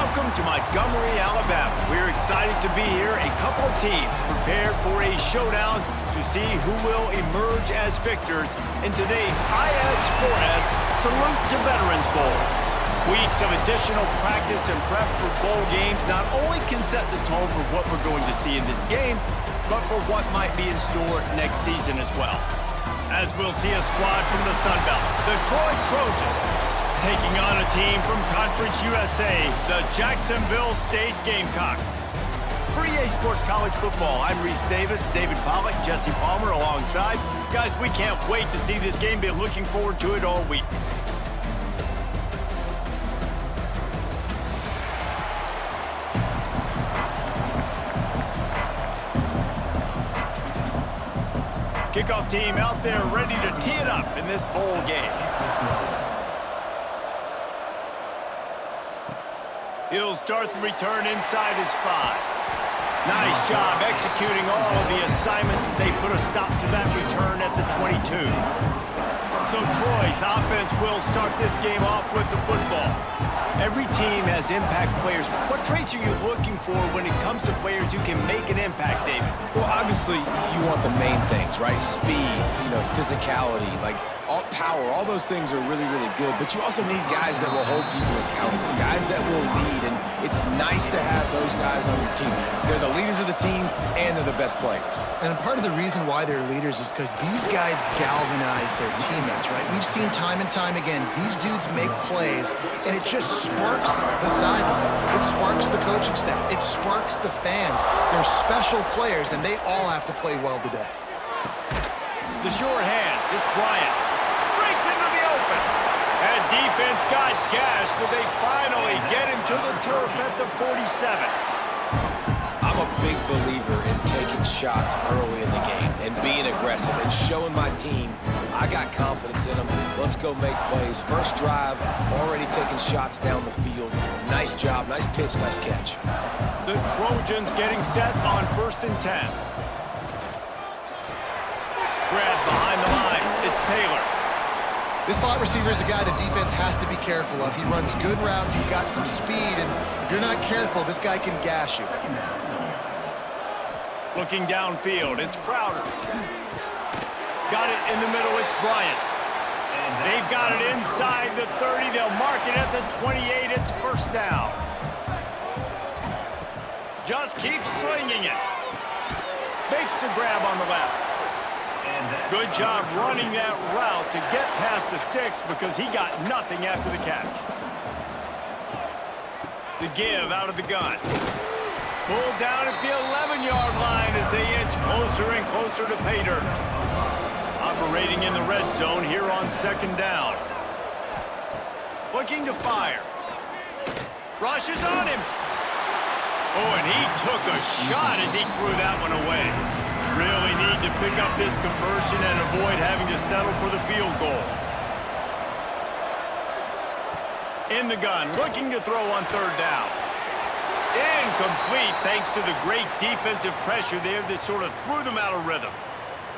Welcome to Montgomery, Alabama. We're excited to be here. A couple of teams prepared for a showdown to see who will emerge as victors in today's IS4S Salute to Veterans Bowl. Weeks of additional practice and prep for bowl games not only can set the tone for what we're going to see in this game, but for what might be in store next season as well. As we'll see a squad from the Sun Belt, the Troy Trojans, taking on a team from Conference USA, the Jacksonville State Gamecocks. For EA Sports College Football, I'm Reese Davis, David Pollack, Jesse Palmer alongside. Guys, we can't wait to see this game. Been looking forward to it all week. Kickoff team out there ready to tee it up in this bowl game. He'll start the return inside his 5. Nice job executing all of the assignments as they put a stop to that return at the 22. So Troy's offense will start this game off with the football. Every team has impact players. What traits are you looking for when it comes to players who can make an impact, David? Well, obviously, you want the main things, right? Speed, physicality, all power, all those things are really, really good. But you also need guys that will hold people accountable, guys that will lead. And it's nice to have those guys on your team. They're the leaders of the team, and they're the best players. And part of the reason why they're leaders is because these guys galvanize their teammates, right? We've seen time and time again, these dudes make plays, and it just sparks the sideline. It sparks the coaching staff. It sparks the fans. They're special players, and they all have to play well today. The short hands, it's Bryant. Breaks into the open. And defense got gashed, but they finally get him to the turf at the 47. I'm a big believer in taking shots early in the game and being aggressive and showing my team I got confidence in them. Let's go make plays. First drive, already taking shots down the field. Nice job, nice pitch, nice catch. The Trojans getting set on 1st and 10. Grab behind the line. It's Taylor. This slot receiver is a guy the defense has to be careful of. He runs good routes. He's got some speed, and if you're not careful, this guy can gash you. Looking downfield, it's Crowder. Got it in the middle, it's Bryant. They've got it inside the 30. They'll mark it at the 28. It's first down. Just keep slinging it. Makes the grab on the left. Good job running that route to get past the sticks because he got nothing after the catch. The give out of the gun. Pulled down at the 11-yard line as they inch closer and closer to pay dirt. Operating in the red zone here on 2nd down. Looking to fire. Rushes on him. Oh, and he took a shot as he threw that one away. Really need to pick up this conversion and avoid having to settle for the field goal. In the gun, looking to throw on 3rd down. Incomplete thanks to the great defensive pressure there that sort of threw them out of rhythm.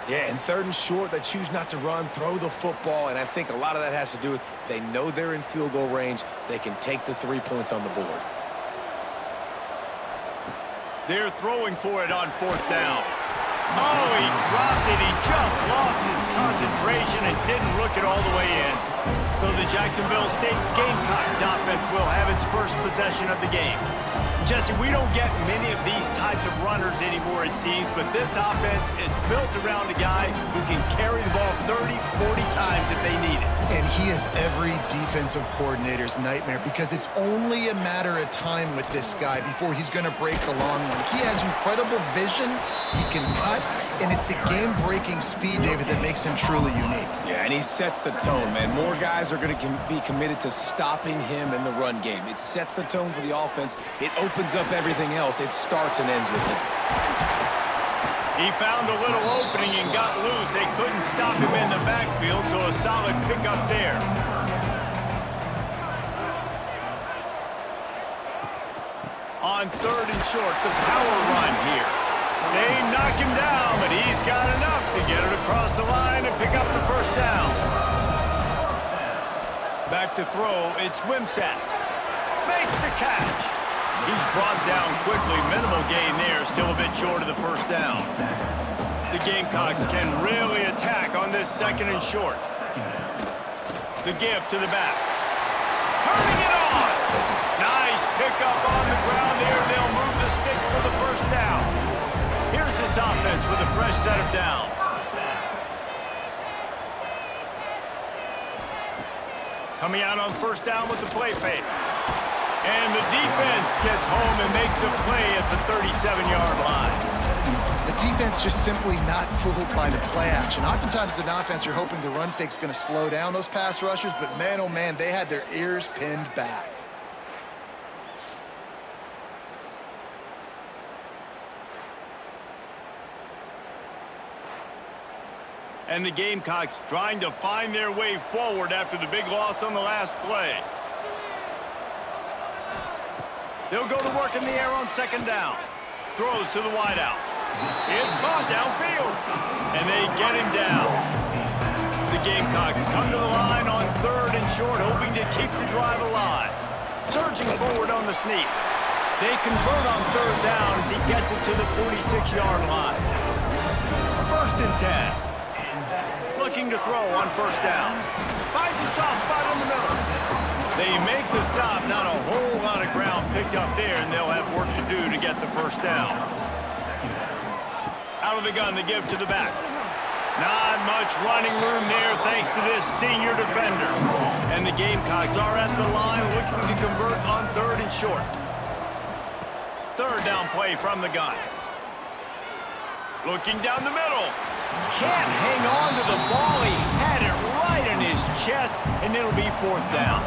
Yeah, and 3rd and short, they choose not to run, throw the football, and I think a lot of that has to do with they know they're in field goal range. They can take the 3 points on the board. They're throwing for it on 4th down. Oh, he dropped it. He just lost his concentration and didn't look it all the way in. So the Jacksonville State Gamecocks offense will have its first possession of the game. Jesse, we don't get many of these types of runners anymore, it seems, but this offense is built around a guy who can carry the ball 30, 40 times if they need it. And he is every defensive coordinator's nightmare because it's only a matter of time with this guy before he's going to break the long one. He has incredible vision, he can cut, and it's the game-breaking speed, David, that makes him truly unique. Yeah, and he sets the tone, man. More guys are going to be committed to stopping him in the run game. It sets the tone for the offense. It opens up everything else. It starts and ends with him. He found a little opening and got loose. They couldn't stop him in the backfield, so a solid pickup there. On 3rd and short, the power run here. They knock him down, but he's got enough to get it across the line and pick up the first down. Back to throw, it's Wimsatt. Makes the catch. He's brought down quickly. Minimal gain there. Still a bit short of the first down. The Gamecocks can really attack on this second and short. The give to the back. Turning it on. Nice pickup on the ground there. They'll move the sticks for the first down. Here's this offense with a fresh set of downs. Coming out on first down with the play fake. And the defense gets home and makes a play at the 37-yard line. The defense just simply not fooled by the play action. Oftentimes as an offense, you're hoping the run fake's going to slow down those pass rushers, but man, oh man, they had their ears pinned back. And the Gamecocks trying to find their way forward after the big loss on the last play. They'll go to work in the air on second down. Throws to the wideout. It's caught downfield. And they get him down. The Gamecocks come to the line on third and short, hoping to keep the drive alive. Surging forward on the sneak. They convert on third down as he gets it to the 46-yard line. First and 10. Looking to throw on first down. Finds a soft spot in the middle. They make the stop. Not a whole lot of ground picked up there, and they'll have work to do to get the first down. Out of the gun to give to the back. Not much running room there thanks to this senior defender. And the Gamecocks are at the line looking to convert on third and short. Third down play from the gun. Looking down the middle. Can't hang on to the ball. He had it right in his chest, and it'll be fourth down.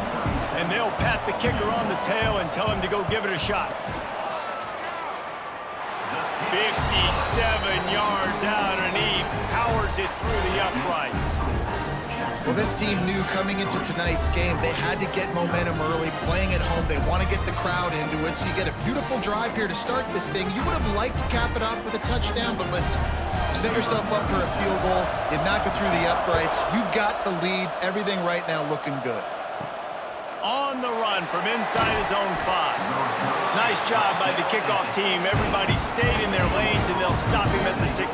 And they'll pat the kicker on the tail and tell him to go give it a shot. 57 yards out, and he powers it through the uprights. Well, this team knew coming into tonight's game they had to get momentum early, playing at home. They want to get the crowd into it, so you get a beautiful drive here to start this thing. You would have liked to cap it off with a touchdown, but listen, you set yourself up for a field goal, you knock it through the uprights, you've got the lead, everything right now looking good. On the run from inside his own 5. Nice job by the kickoff team. Everybody stayed in their lanes, and they'll stop him at the 16.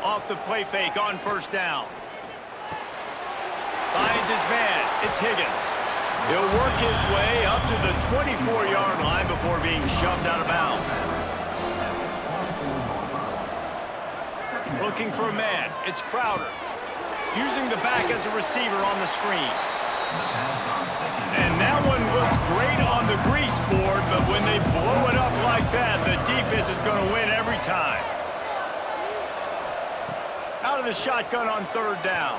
Off the play fake on first down. Finds his man. It's Higgins. He'll work his way up to the 24-yard line before being shoved out of bounds. Looking for a man. It's Crowder. Using the back as a receiver on the screen. And that one looked great on the grease board, but when they blow it up like that, the defense is going to win every time. Out of the shotgun on third down.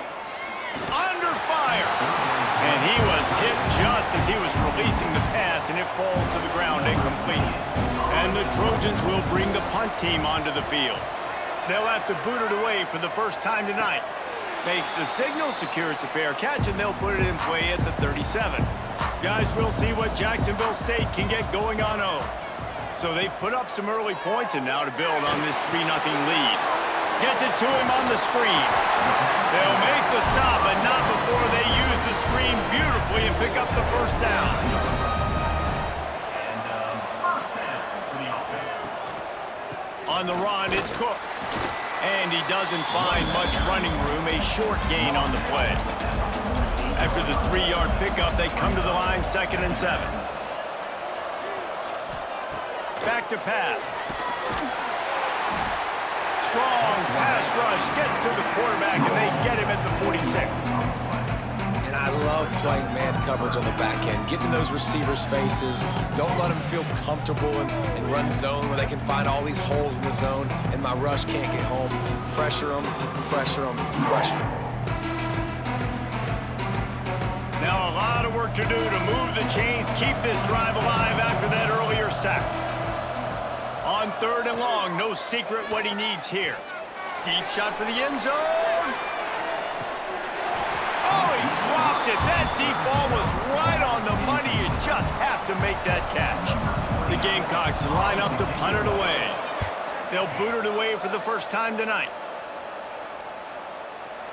Under fire. And he was hit just as he was releasing the pass, and it falls to the ground incomplete. And the Trojans will bring the punt team onto the field. They'll have to boot it away for the first time tonight. Makes the signal, secures the fair catch, and they'll put it in play at the 37. Guys, we'll see what Jacksonville State can get going on home. So they've put up some early points, and now to build on this 3-0 lead. Gets it to him on the screen. They'll make the stop, but not before they use the screen beautifully and pick up the first down. On the run, it's Cook. And he doesn't find much running room, a short gain on the play. After the 3-yard pickup, they come to the line, 2nd and 7. Back to pass. Strong pass rush, gets to the quarterback, and they get him at the 46. And I love playing man coverage on the back end, getting in those receivers' faces. Don't let them feel comfortable and run zone where they can find all these holes in the zone, and my rush can't get home. Pressure them, pressure them, pressure them. Now a lot of work to do to move the chains, keep this drive alive after that earlier sack. On third and long, no secret what he needs here. Deep shot for the end zone. Oh, he dropped it. That deep ball was right on the money. You just have to make that catch. The Gamecocks line up to punt it away. They'll boot it away for the first time tonight.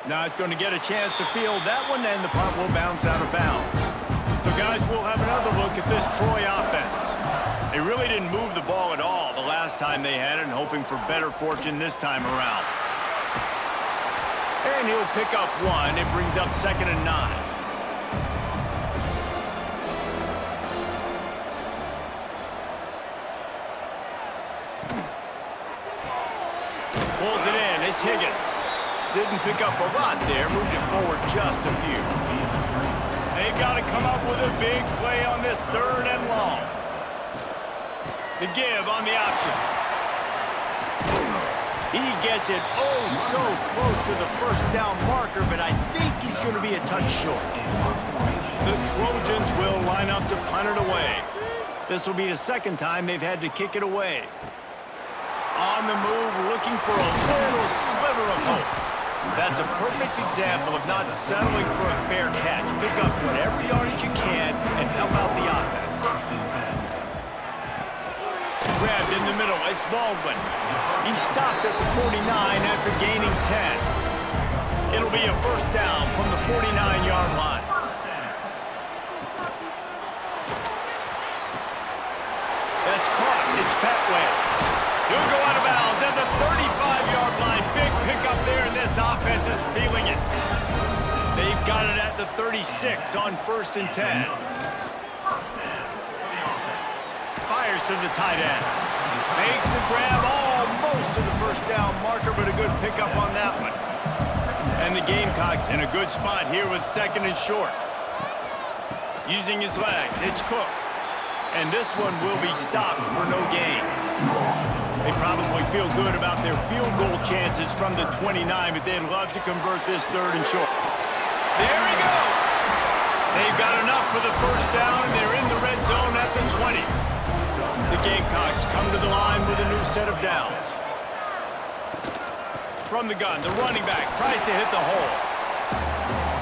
Not going to get a chance to field that one, and the punt will bounce out of bounds. So, guys, we'll have another look at this Troy offense. They really didn't move the ball at all the last time they had it, and hoping for better fortune this time around. And he'll pick up one. It brings up 2nd and 9. Pulls it in. It's Higgins. Didn't pick up a lot there. Moved it forward just a few. They've got to come up with a big play on this 3rd and long. The give on the option. He gets it oh so close to the 1st down marker, but I think he's going to be a touch short. The Trojans will line up to punt it away. This will be the 2nd time they've had to kick it away. On the move, looking for a little sliver of hope. That's a perfect example of not settling for a fair catch. Pick up whatever yardage you can and help out the offense. Grabbed in the middle, it's Baldwin. He stopped at the 49 after gaining 10. It'll be a 1st down from the 49-yard line. That's caught. It's Petway. He'll go out of bounds at the 35-yard line. Big pickup there, and this offense is feeling it. They've got it at the 36 on 1st and 10. Fires to the tight end. Makes the grab almost to the 1st down marker, but a good pickup on that one. And the Gamecocks in a good spot here with 2nd and short. Using his legs, it's Cook. And this one will be stopped for no gain. They probably feel good about their field goal chances from the 29, but they'd love to convert this 3rd and short. There he goes. They've got enough for the 1st down, and they're in the red zone at the 20. The Gamecocks come to the line with a new set of downs. From the gun, the running back tries to hit the hole.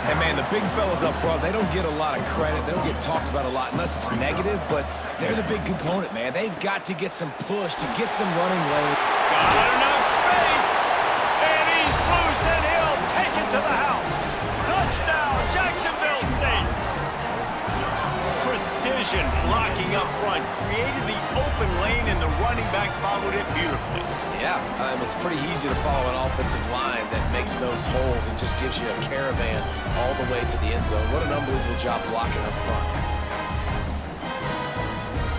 And, man, the big fellas up front, they don't get a lot of credit. They don't get talked about a lot unless it's negative, but they're the big component, man. They've got to get some push to get some running lane. Got enough space, and he's loose, and he'll take it to the house. Touchdown, Jacksonville State. Precision blocking up front created the open lane, and the running back followed it beautifully. Yeah, it's pretty easy to follow an offensive line that makes those holes and just gives you a caravan all the way to the end zone. What an unbelievable job blocking up front.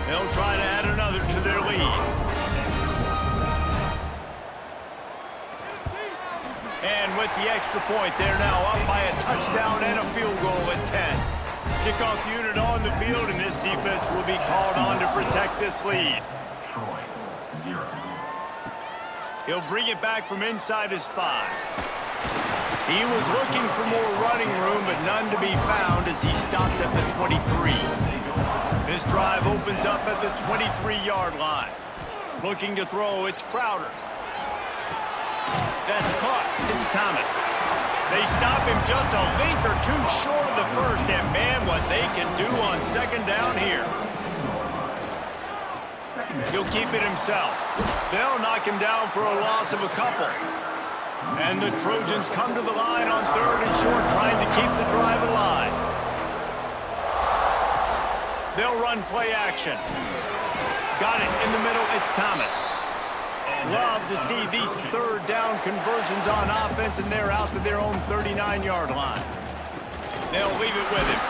They'll try to add another to their lead. And with the extra point, they're now up by a touchdown and a field goal at 10. Kickoff unit on the field, and this defense will be called on to protect this lead. Troy, 0. He'll bring it back from inside his 5. He was looking for more running room, but none to be found as he stopped at the 23. This drive opens up at the 23-yard line. Looking to throw, it's Crowder. That's caught. It's Thomas. They stop him just a link or two short of the 1st, and man, what they can do on 2nd down here. He'll keep it himself. They'll knock him down for a loss of a couple. And the Trojans come to the line on 3rd and short, trying to keep the drive alive. They'll run play action. Got it in the middle, it's Thomas. Love to see these 3rd down conversions on offense, and they're out to their own 39-yard line. They'll leave it with him.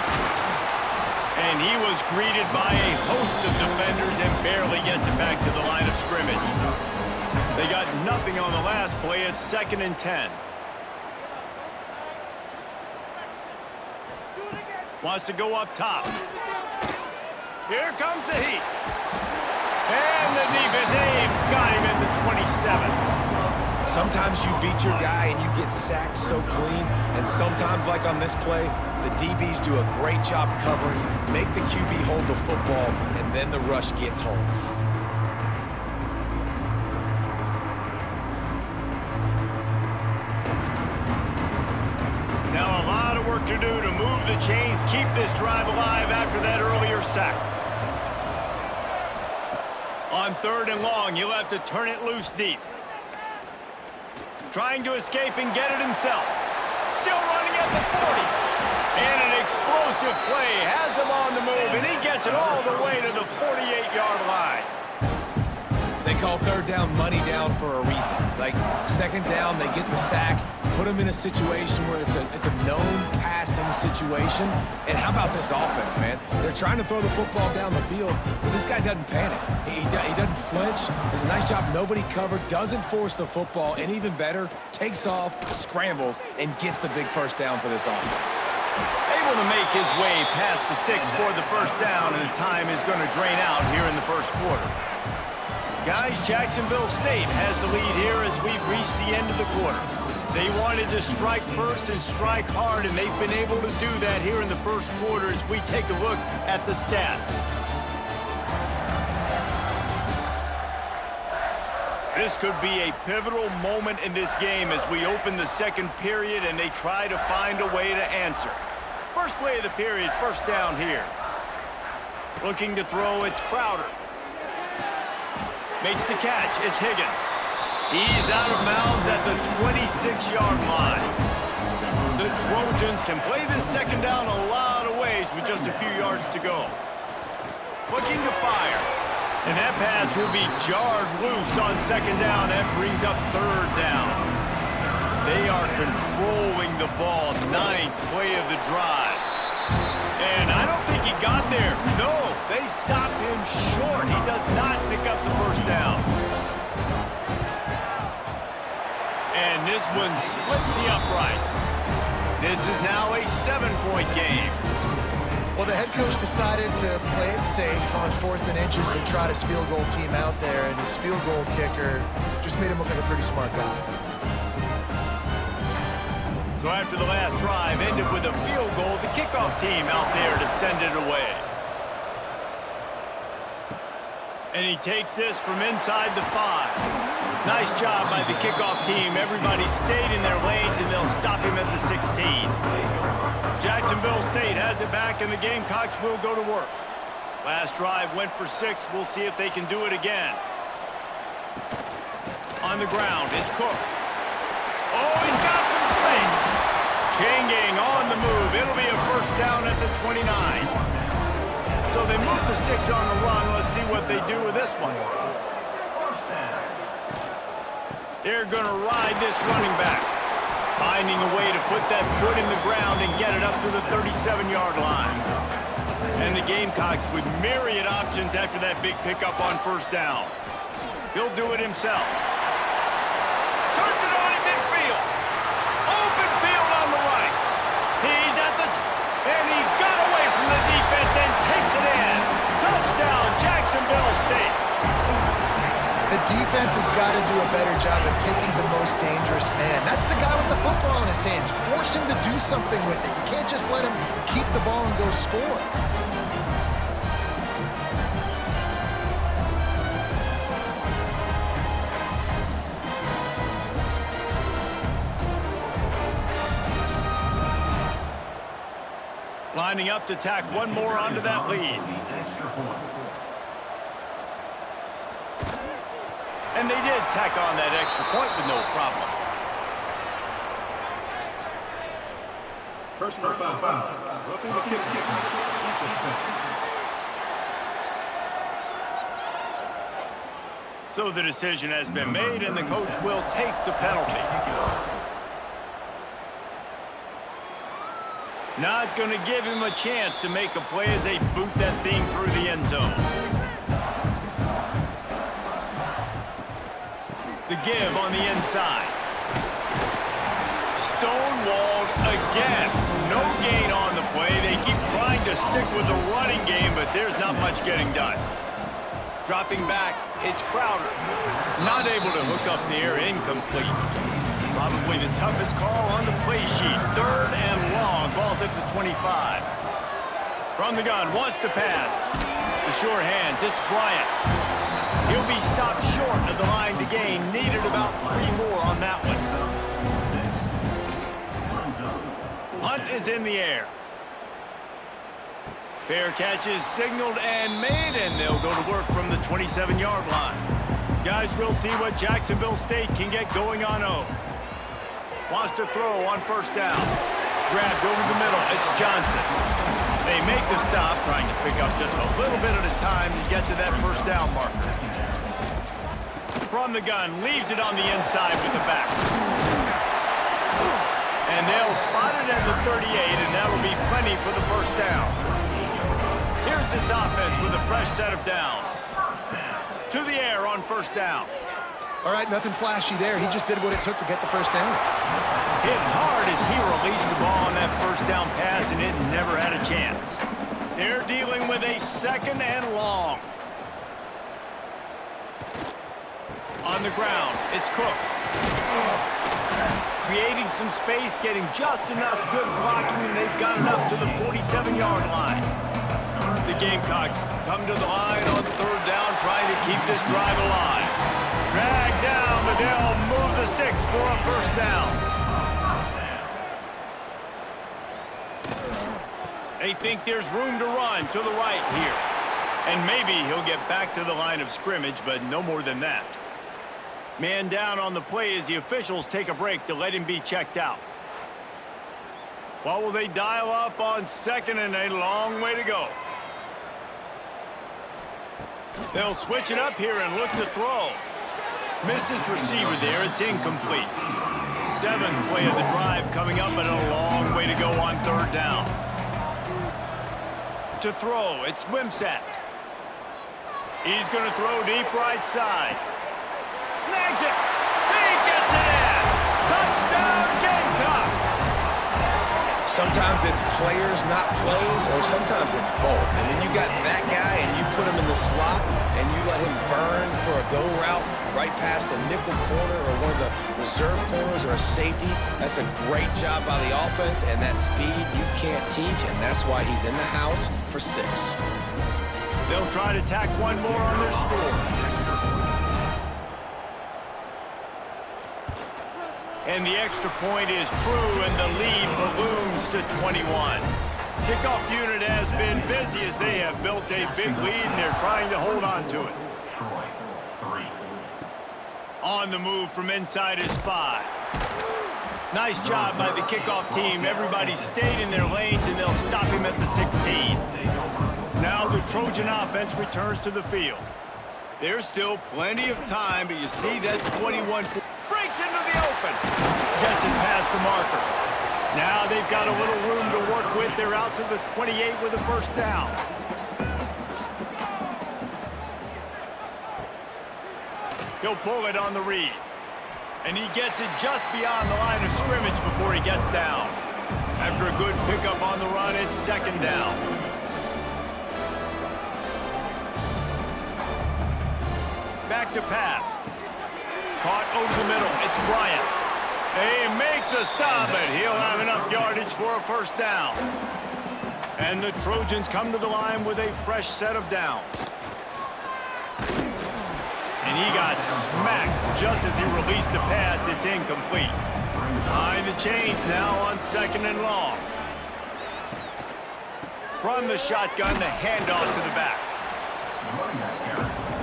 And he was greeted by a host of defenders and barely gets it back to the line of scrimmage. They got nothing on the last play. It's 2nd and 10. Wants to go up top. Here comes the heat. And the defense, they've got him at the 27. Sometimes you beat your guy and you get sacked so clean, and sometimes, like on this play, the DBs do a great job covering, make the QB hold the football, and then the rush gets home. Now a lot of work to do to move the chains, keep this drive alive after that earlier sack. On 3rd and long, he'll have to turn it loose deep. Trying to escape and get it himself. Still running at the 40. And an explosive play has him on the move, and he gets it all the way to the 48-yard line. They call third down money down for a reason. Like, second down, they get the sack, put them in a situation where it's a known passing situation. And how about this offense, man? They're trying to throw the football down the field, but this guy doesn't panic. He doesn't flinch. Does a nice job. Nobody covered, doesn't force the football, and even better, takes off, scrambles, and gets the big first down for this offense. Able to make his way past the sticks for the first down, and the time is going to drain out here in the first quarter. Guys, Jacksonville State has the lead here as we've reached the end of the quarter. They wanted to strike first and strike hard, and they've been able to do that here in the first quarter as we take a look at the stats. This could be a pivotal moment in this game as we open the second period and they try to find a way to answer. First play of the period, first down here. Looking to throw, it's Crowder. Makes the catch, it's Higgins. He's out of bounds at the 26-yard line. The Trojans can play this second down a lot of ways with just a few yards to go. Looking to fire. And that pass will be jarred loose on second down. That brings up third down. They are controlling the ball. Ninth play of the drive. And I don't think he got there. No, they stopped him short. He does not pick up the first down. And this one splits the uprights. This is now a 7-point game. Well, the head coach decided to play it safe on 4th and inches and trot his field goal team out there, and his field goal kicker just made him look like a pretty smart guy. So after the last drive ended with a field goal, the kickoff team out there to send it away. And he takes this from inside the 5. Nice job by the kickoff team. Everybody stayed in their lanes, and they'll stop him at the 16. Jacksonville State has it back, and the Gamecocks will go to work. Last drive went for 6. We'll see if they can do it again. On the ground, it's Cook. Oh, he's got some space. Chain gang on the move. It'll be a first down at the 29. So they move the sticks on the run. Let's see what they do with this one. They're going to ride this running back, finding a way to put that foot in the ground and get it up to the 37-yard line. And the Gamecocks with myriad options after that big pickup on first down. He'll do it himself. Turns it on in midfield. Open field on the right. He's at the and he got away from the defense and takes it in. Touchdown, Jacksonville State. The defense has got to do a better job of taking the most dangerous man. That's the guy with the football in his hands. Force him to do something with it. You can't just let him keep the ball and go score. Lining up to tack one more onto that lead. And they did tack on that extra point with no problem. Personal foul. Roughing the kick. So the decision has been made, and the coach will take the penalty. Not going to give him a chance to make a play as they boot that thing through the end zone. The give on the inside. Stonewalled again. No gain on the play. They keep trying to stick with the running game, but there's not much getting done. Dropping back, it's Crowder. Not able to hook up there, incomplete. Probably the toughest call on the play sheet. Third and long. Ball's at the 25. From the gun, wants to pass. The sure hands, it's Bryant. He'll be stopped short of the line to gain. Needed about 3 more on that one. Hunt is in the air. Fair catch is signaled and made, and they'll go to work from the 27-yard line. Guys, we'll see what Jacksonville State can get going on 0. Wants to throw on first down. grabbed over the middle. It's Johnson. They make the stop, trying to pick up just a little bit at a time to get to that first down marker. From the gun, leaves it on the inside with the back. And they'll spot it at the 38, and that'll be plenty for the first down. Here's this offense with a fresh set of downs. To the air on first down. All right, nothing flashy there. He just did what it took to get the first down. Hit hard as he released the ball on that first down pass, and it never had a chance. They're dealing with a second and long. On the ground, it's Cook. Creating some space, getting just enough good blocking, and they've got it up to the 47-yard line. The Gamecocks come to the line on third down, trying to keep this drive alive. Drag down, but they'll move the sticks for a first down. They think there's room to run to the right here. And maybe he'll get back to the line of scrimmage, but no more than that. Man down on the play as the officials take a break to let him be checked out. What will they dial up on second and a long way to go? They'll switch it up here and look to throw. Missed his receiver there. It's incomplete. Seventh play of the drive coming up, but a long way to go on third down. To throw, it's Wimsatt. He's going to throw deep right side. Snags it. He gets it in. Touchdown, Gamecocks. Sometimes it's players, not plays, or sometimes it's both. And when you got that guy and you put him in the slot and you let him burn for a go route right past a nickel corner or one of the reserve corners or a safety, that's a great job by the offense, and that speed you can't teach, and that's why he's in the house for 6. They'll try to tack one more on their score. And the extra point is true, and the lead balloons to 21. Kickoff unit has been busy as they have built a big lead, and they're trying to hold on to it. On the move from inside is 5. Nice job by the kickoff team. Everybody stayed in their lanes, and they'll stop him at the 16. Now the Trojan offense returns to the field. There's still plenty of time, but you see that 21 breaks into the open. Gets it past the marker. Now they've got a little room to work with. They're out to the 28 with a first down. He'll pull it on the read. And he gets it just beyond the line of scrimmage before he gets down. After a good pickup on the run, it's second down. Back to pass. Caught over the middle. It's Bryant. They make the stop, but he'll have enough yardage for a first down. And the Trojans come to the line with a fresh set of downs. And he got smacked just as he released the pass. It's incomplete. Behind the chains now on second and long. From the shotgun, the handoff to the back.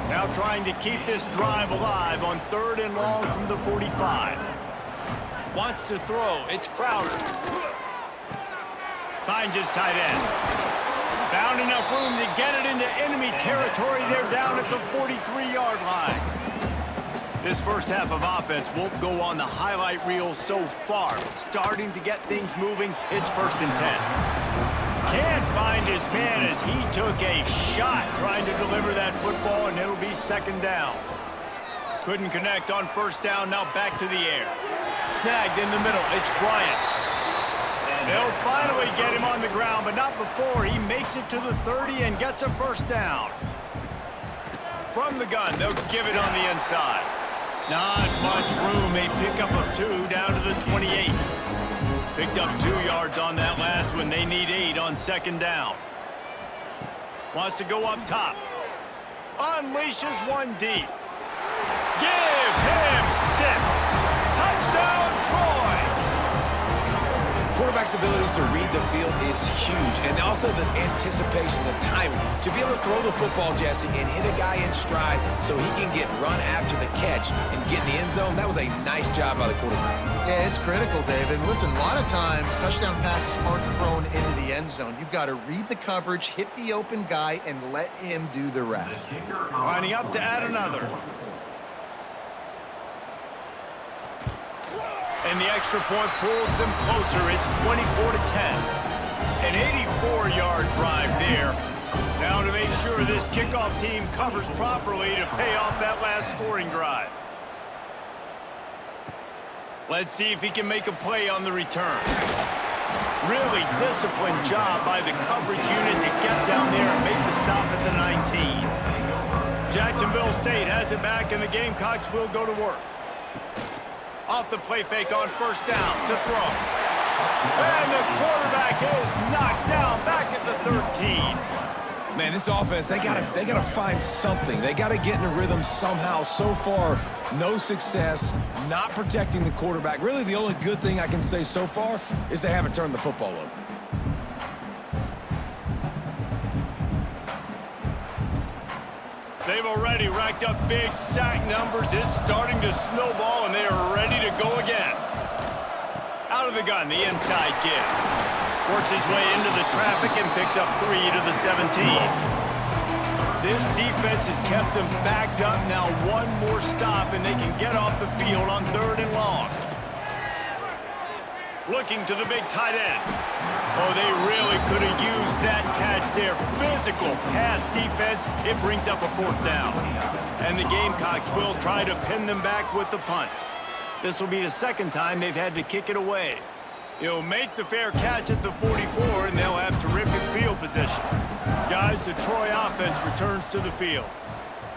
Now trying to keep this drive alive on third and long from the 45. Wants to throw. It's Crowder. Finds his tight end. Found enough room to get it into enemy territory. They're down at the 43-yard line. This first half of offense won't go on the highlight reel so far, but starting to get things moving. It's first and 10. Can't find his man as he took a shot trying to deliver that football, and it'll be second down. Couldn't connect on first down, now back to the air. Snagged in the middle, it's Bryant. They'll finally get him on the ground, but not before he makes it to the 30 and gets a first down. From the gun, they'll give it on the inside. Not much room, a pickup of 2 down to the 28. Picked up 2 yards on that last one. They need 8 on second down. Wants to go up top. Unleashes one deep. Give him 6. Touchdown, Troy. Quarterback's abilities to read the field is huge, and also the anticipation, the timing. To be able to throw the football, Jesse, and hit a guy in stride so he can get run after the catch and get in the end zone, that was a nice job by the quarterback. Yeah, it's critical, David. Listen, a lot of times touchdown passes aren't thrown into the end zone. You've got to read the coverage, hit the open guy, and let him do the rest. Lining up to add another. And the extra point pulls them closer. It's 24-10. An 84-yard drive there. Now to make sure this kickoff team covers properly to pay off that last scoring drive. Let's see if he can make a play on the return. Really disciplined job by the coverage unit to get down there and make the stop at the 19. Jacksonville State has it back, and the Gamecocks will go to work. Off the play fake on first down to throw. And the quarterback is knocked down back at the 13. Man, this offense, they gotta find something. They gotta get in a rhythm somehow. So far, no success, not protecting the quarterback. Really, the only good thing I can say so far is they haven't turned the football over. They've already racked up big sack numbers. It's starting to snowball, and they are ready to go again. Out of the gun, the inside give. Works his way into the traffic and picks up 3 to the 17. This defense has kept them backed up. Now one more stop, and they can get off the field on 3rd and long. Looking to the big tight end. Oh, they really could have used that catch there. Physical pass defense. It brings up a 4th down. And the Gamecocks will try to pin them back with the punt. This will be the 2nd time they've had to kick it away. He'll make the fair catch at the 44, and they'll have terrific field position. Guys, the Troy offense returns to the field.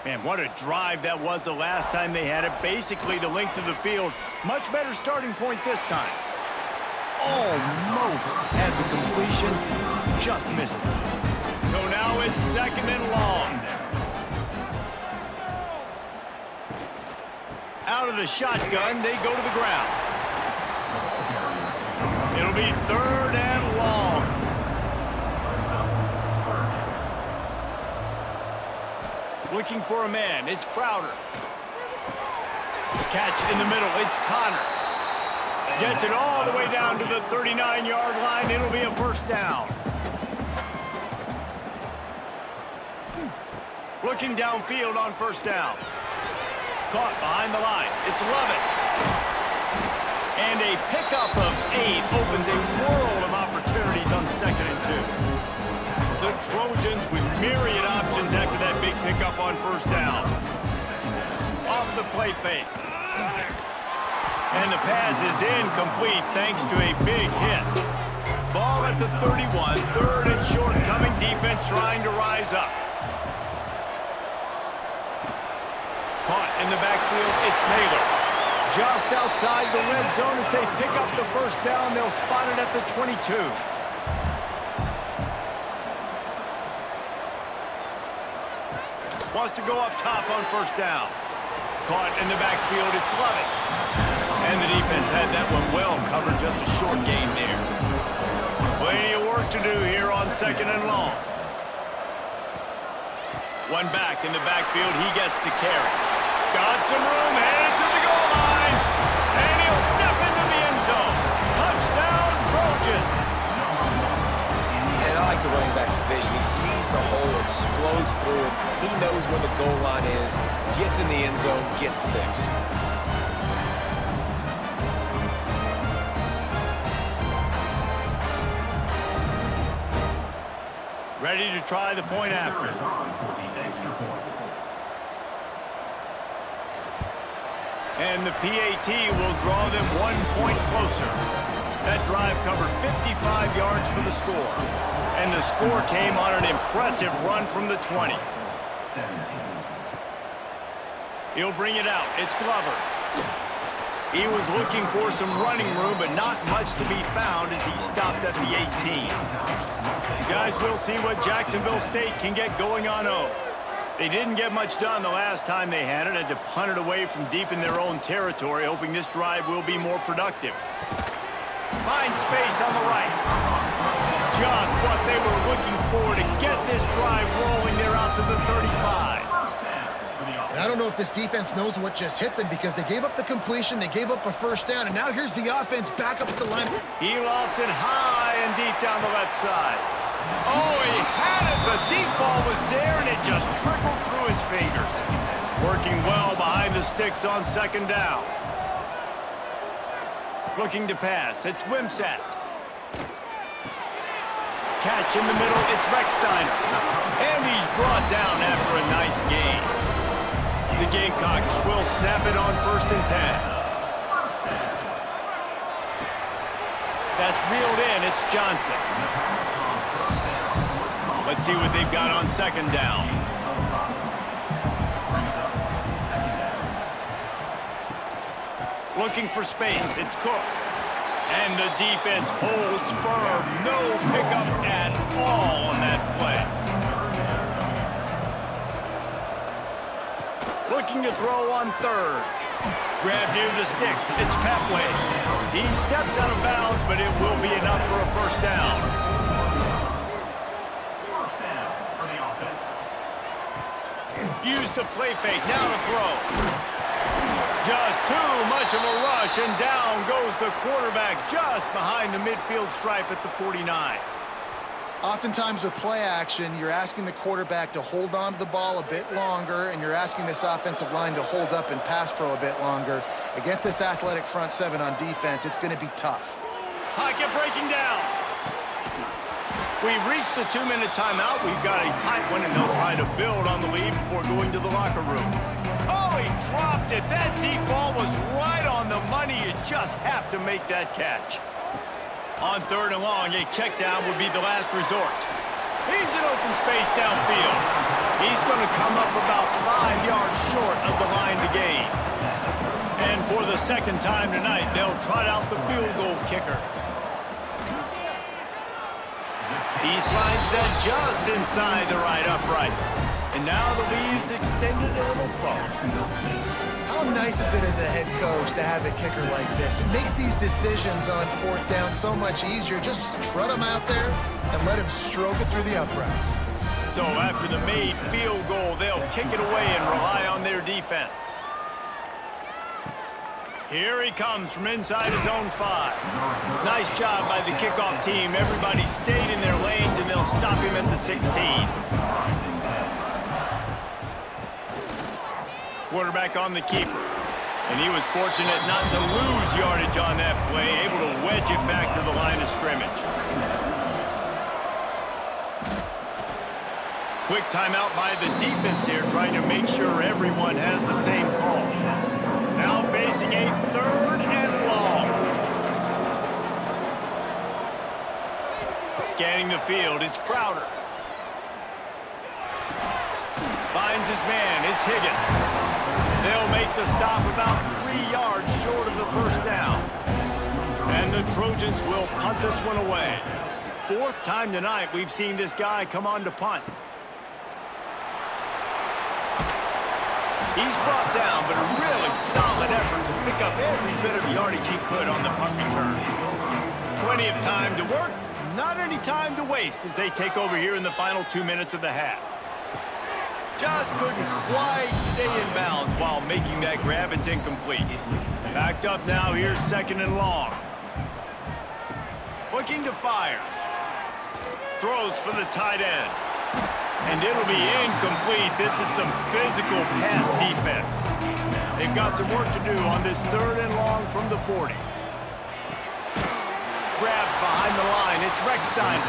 Man, what a drive that was the last time they had it. Basically the length of the field. Much better starting point this time. Almost had the completion, just missed it. So now it's 2nd and long. Out of the shotgun, they go to the ground. It'll be 3rd and long. Looking for a man, it's Crowder. Catch in the middle, it's Connor. Gets it all the way down to the 39-yard line. It'll be a 1st down. Looking downfield on 1st down. Caught behind the line. It's Lovett. And a pickup of 8 opens a world of opportunities on 2nd and 2. The Trojans with myriad options after that big pickup on 1st down. Off the play fake. And the pass is incomplete thanks to a big hit. Ball at the 31, 3rd and short, coming defense trying to rise up. Caught in the backfield, it's Taylor. Just outside the red zone as they pick up the 1st down. They'll spot it at the 22. Wants to go up top on 1st down. Caught in the backfield, it's Lovett. And the defense had that one well covered, just a short gain there. Plenty of work to do here on 2nd and long. One back in the backfield, he gets the carry. Got some room, headed to the goal line. And he'll step into the end zone. Touchdown, Trojans. And I like the running back's vision. He sees the hole, explodes through it. He knows where the goal line is, gets in the end zone, gets 6. Ready to try the point after. And the PAT will draw them 1 point closer. That drive covered 55 yards for the score. And the score came on an impressive run from the 20. He'll bring it out. It's Glover. He was looking for some running room, but not much to be found as he stopped at the 18. Guys, we'll see what Jacksonville State can get going on 0. They didn't get much done the last time they had it. Had to punt it away from deep in their own territory, hoping this drive will be more productive. Find space on the right. Just what they were looking for to get this drive rolling. They're out to the 35. And I don't know if this defense knows what just hit them because they gave up the completion, they gave up a first down, and now here's the offense back up at the line. He lost it high and deep down the left side. Oh, he had it. The deep ball was there, and it just trickled through his fingers. Working well behind the sticks on second down. Looking to pass. It's Wimsatt. Catch in the middle. It's Rechsteiner. And he's brought down after a nice gain. The Gamecocks will snap it on 1st and 10. That's reeled in. It's Johnson. Let's see what they've got on second down. Looking for space. It's Cook. And the defense holds firm. No pickup at all on that play. Looking to throw on 3rd. Grab near the sticks. It's Petway. He steps out of bounds, but it will be enough for a first down. Use the play fake. Now to throw. Just too much of a rush, and down goes the quarterback just behind the midfield stripe at the 49. Oftentimes with play action, you're asking the quarterback to hold on to the ball a bit longer, and you're asking this offensive line to hold up and pass pro a bit longer. Against this athletic front seven on defense, it's going to be tough. Pocket breaking down. We've reached the 2-minute timeout. We've got a tight one, and they'll try to build on the lead before going to the locker room. Oh, he dropped it. That deep ball was right on the money. You just have to make that catch. On 3rd and long, a check down would be the last resort. He's in open space downfield. He's going to come up about 5 yards short of the line to gain. And for the second time tonight, they'll trot out the field goal kicker. He slides that just inside the right upright. And now the lead's extended a little far. How nice is it as a head coach to have a kicker like this? It makes these decisions on 4th down so much easier. Just trot him out there and let him stroke it through the uprights. So after the made field goal, they'll kick it away and rely on their defense. Here he comes from inside his own 5. Nice job by the kickoff team. Everybody stayed in their lanes, and they'll stop him at the 16. Quarterback on the keeper. And he was fortunate not to lose yardage on that play, able to wedge it back to the line of scrimmage. Quick timeout by the defense here, trying to make sure everyone has the same call. Now facing a 3rd and long. Scanning the field, it's Crowder. Finds his man, it's Higgins. They'll make the stop about 3 yards short of the first down. And the Trojans will punt this one away. 4th time tonight we've seen this guy come on to punt. He's brought down, but a really solid effort to pick up every bit of yardage he could on the punt return. Plenty of time to work, not any time to waste as they take over here in the final 2 minutes of the half. Just couldn't quite stay in bounds while making that grab. It's incomplete. Backed up now. Here's 2nd and long. Looking to fire. Throws for the tight end. And it'll be incomplete. This is some physical pass defense. They've got some work to do on this 3rd and long from the 40. Grabbed behind the line. It's Rechsteiner.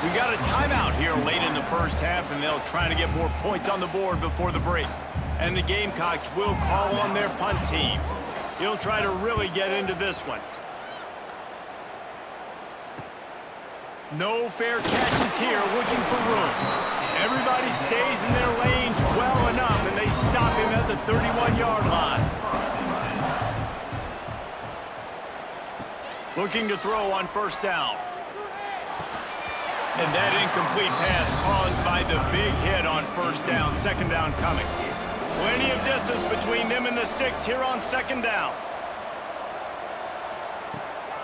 We got a timeout here late in the first half, and they'll try to get more points on the board before the break. And the Gamecocks will call on their punt team. He'll try to really get into this one. No fair catches here, looking for room. Everybody stays in their lanes well enough, and they stop him at the 31-yard line. Looking to throw on 1st down. And that incomplete pass caused by the big hit on 1st down. 2nd down coming. Plenty of distance between them and the sticks here on 2nd down.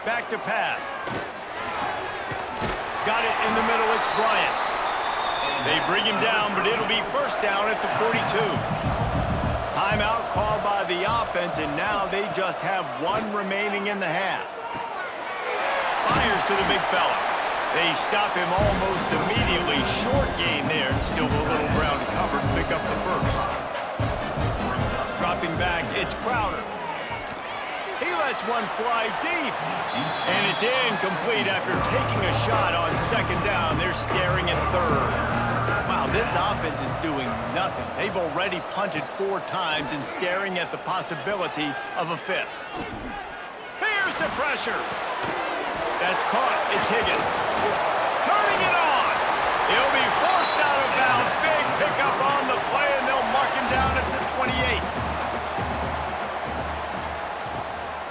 Back to pass. Got it in the middle. It's Bryant. They bring him down, but it'll be 1st down at the 42. Timeout called by the offense, and now they just have one remaining in the half. Fires to the big fella. They stop him almost immediately. Short gain there, and still a little ground to cover to pick up the first. Dropping back, it's Crowder. He lets one fly deep. And it's incomplete after taking a shot on second down. They're staring at third. Wow, this offense is doing nothing. They've already punted 4 times and staring at the possibility of a 5th. Here's the pressure. That's caught. It's Higgins. Turning it on. He'll be forced out of bounds. Big pickup on the play, and they'll mark him down at the 28.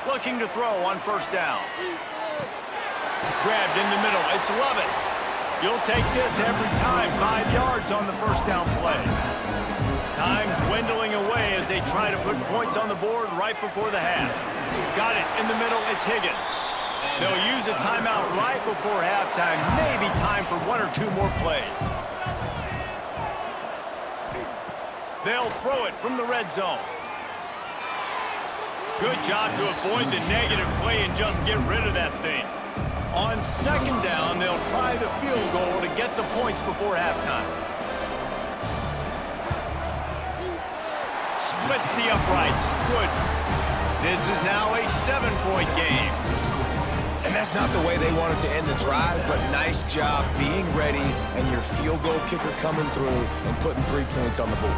Looking to throw on first down. Grabbed in the middle. It's Lovett. You'll take this every time. 5 yards on the first down play. Time dwindling away as they try to put points on the board right before the half. Got it in the middle. It's Higgins. They'll use a timeout right before halftime. Maybe time for 1 or 2 more plays. They'll throw it from the red zone. Good job to avoid the negative play and just get rid of that thing. On second down, they'll try the field goal to get the points before halftime. Splits the uprights. Good. This is now a 7-point game. And that's not the way they wanted to end the drive, but nice job being ready and your field goal kicker coming through and putting 3 points on the board.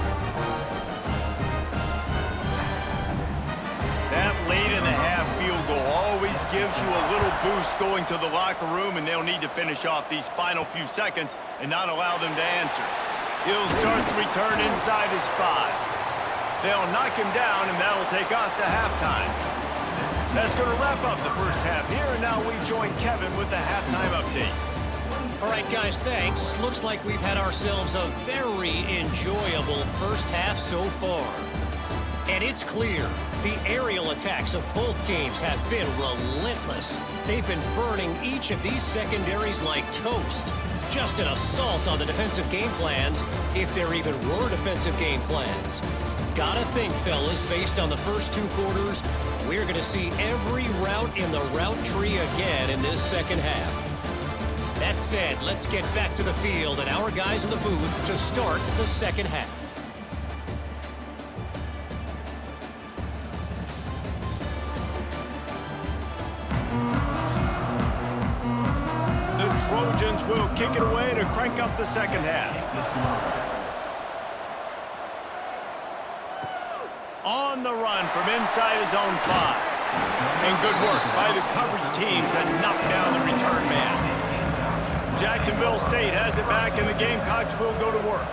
That late in the half field goal always gives you a little boost going to the locker room, and they'll need to finish off these final few seconds and not allow them to answer. He'll start the return inside his 5. They'll knock him down, and that'll take us to halftime. That's going to wrap up the first half here, and now we join Kevin with the halftime update. All right, guys, thanks. Looks like we've had ourselves a very enjoyable first half so far. And it's clear, the aerial attacks of both teams have been relentless. They've been burning each of these secondaries like toast. Just an assault on the defensive game plans, if there even were defensive game plans. Gotta think, fellas, based on the first 2 quarters, we're gonna see every route in the route tree again in this second half. That said, let's get back to the field and our guys in the booth to start the second half. The Trojans will kick it away to crank up the second half. On the run from inside his own 5. And good work by the coverage team to knock down the return man. Jacksonville State has it back, and the Gamecocks will go to work.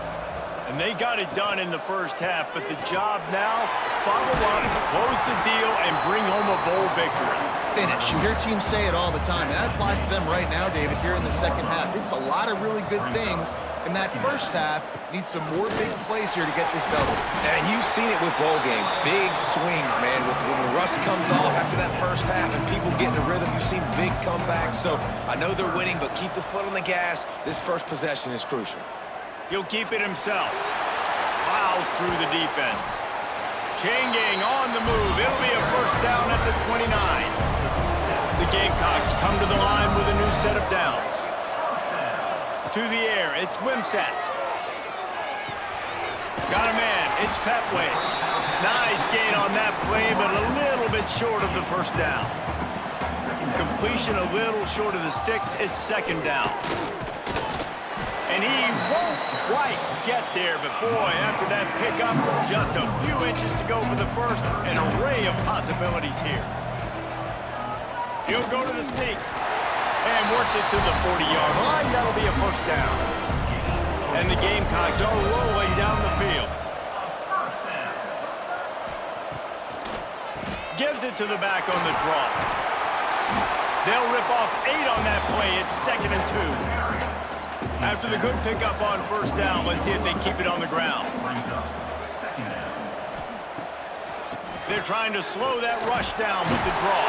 And they got it done in the first half, but the job now, follow up, close the deal, and bring home a bowl victory. Finish. You hear teams say it all the time, and that applies to them right now, David, here in the second half. It's a lot of really good things, and that first half needs some more big plays here to get this double. And you've seen it with bowl games. Big swings, man. When the rust comes off after that first half and people get in the rhythm, you've seen big comebacks. So I know they're winning, but keep the foot on the gas. This first possession is crucial. He'll keep it himself. Plows through the defense. Chain gang on the move. It'll be a first down at the 29. The Gamecocks come to the line with a new set of downs. To the air, it's Wimsatt. Got a man, it's Petway. Nice gain on that play, but a little bit short of the first down. Completion a little short of the sticks, it's second down. And he won't quite get there, but boy, after that pickup, just a few inches to go for the first, an array of possibilities here. He'll go to the sneak and works it to the 40-yard line. That'll be a first down. And the Gamecocks are rolling down the field. Gives it to the back on the draw. They'll rip off 8 on that play. It's 2nd and 2. After the good pickup on first down, let's see if they keep it on the ground. They're trying to slow that rush down with the draw.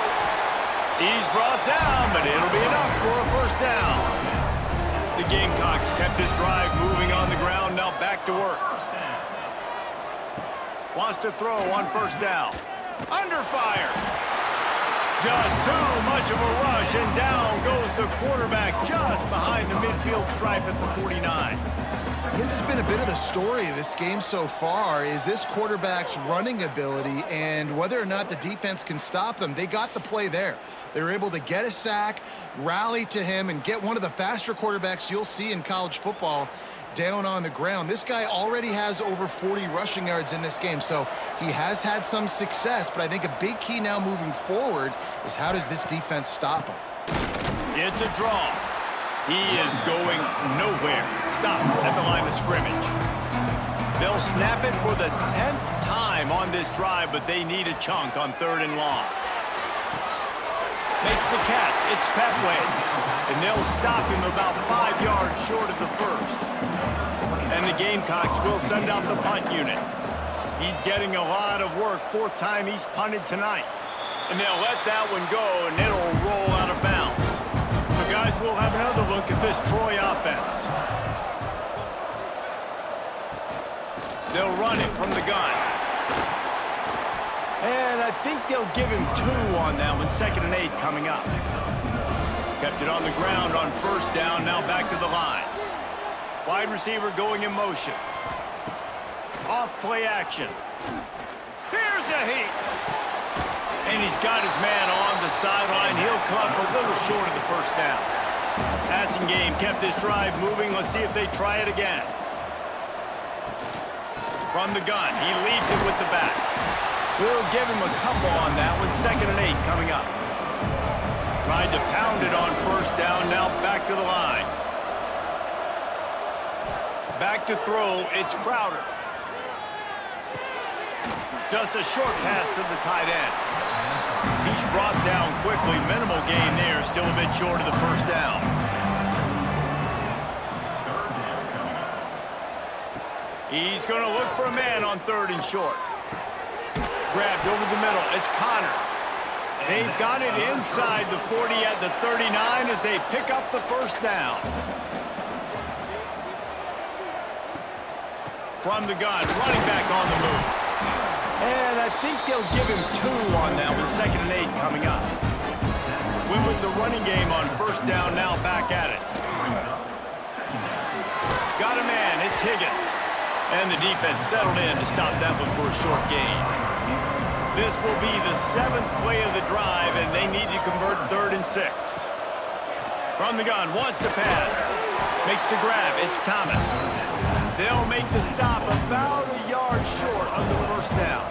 He's brought down, but it'll be enough for a first down. The Gamecocks kept this drive moving on the ground, now back to work. Wants to throw on first down. Under fire. Just too much of a rush, and down goes the quarterback just behind the midfield stripe at the 49. This has been a bit of the story of this game so far, is this quarterback's running ability and whether or not the defense can stop them. They got the play there. They were able to get a sack, rally to him, and get one of the faster quarterbacks you'll see in college football down on the ground. This guy already has over 40 rushing yards in this game, so he has had some success, but I think a big key now moving forward is how does this defense stop him? It's a draw. He is going nowhere. Stop at the line of scrimmage. They'll snap it for the 10th time on this drive, but they need a chunk on 3rd and long. Makes the catch. It's Petway. And they'll stop him about 5 yards short of the first. And the Gamecocks will send out the punt unit. He's getting a lot of work. 4th time he's punted tonight. And they'll let that one go, and it'll roll out of bounds. So, guys, we'll have another look at this Troy offense. They'll run it from the gun. And I think they'll give him 2 on that one. 2nd and 8 coming up. Kept it on the ground on first down, now back to the line. Wide receiver going in motion. Off play action. Here's a heat. And he's got his man on the sideline. He'll come up a little short of the first down. Passing game kept this drive moving. Let's see if they try it again. From the gun, he leaves it with the back. We'll give him a couple on that one. 2nd and 8 coming up. Tried to pound it on first down, now back to the line. Back to throw, it's Crowder. Just a short pass to the tight end. He's brought down quickly, minimal gain there, still a bit short of the first down. He's going to look for a man on 3rd and short. Grabbed over the middle, it's Connor. They've got it inside the 40 at the 39 as they pick up the first down. From the gun, running back on the move. And I think they'll give him 2 on that one. 2nd and 8 coming up. Went with the running game on first down, now back at it. Got a man, it's Higgins. And the defense settled in to stop that one for a short gain. This will be the 7th play of the drive, and they need to convert 3rd and 6. From the gun, wants to pass. Makes the grab, it's Thomas. They'll make the stop about a yard short of the first down.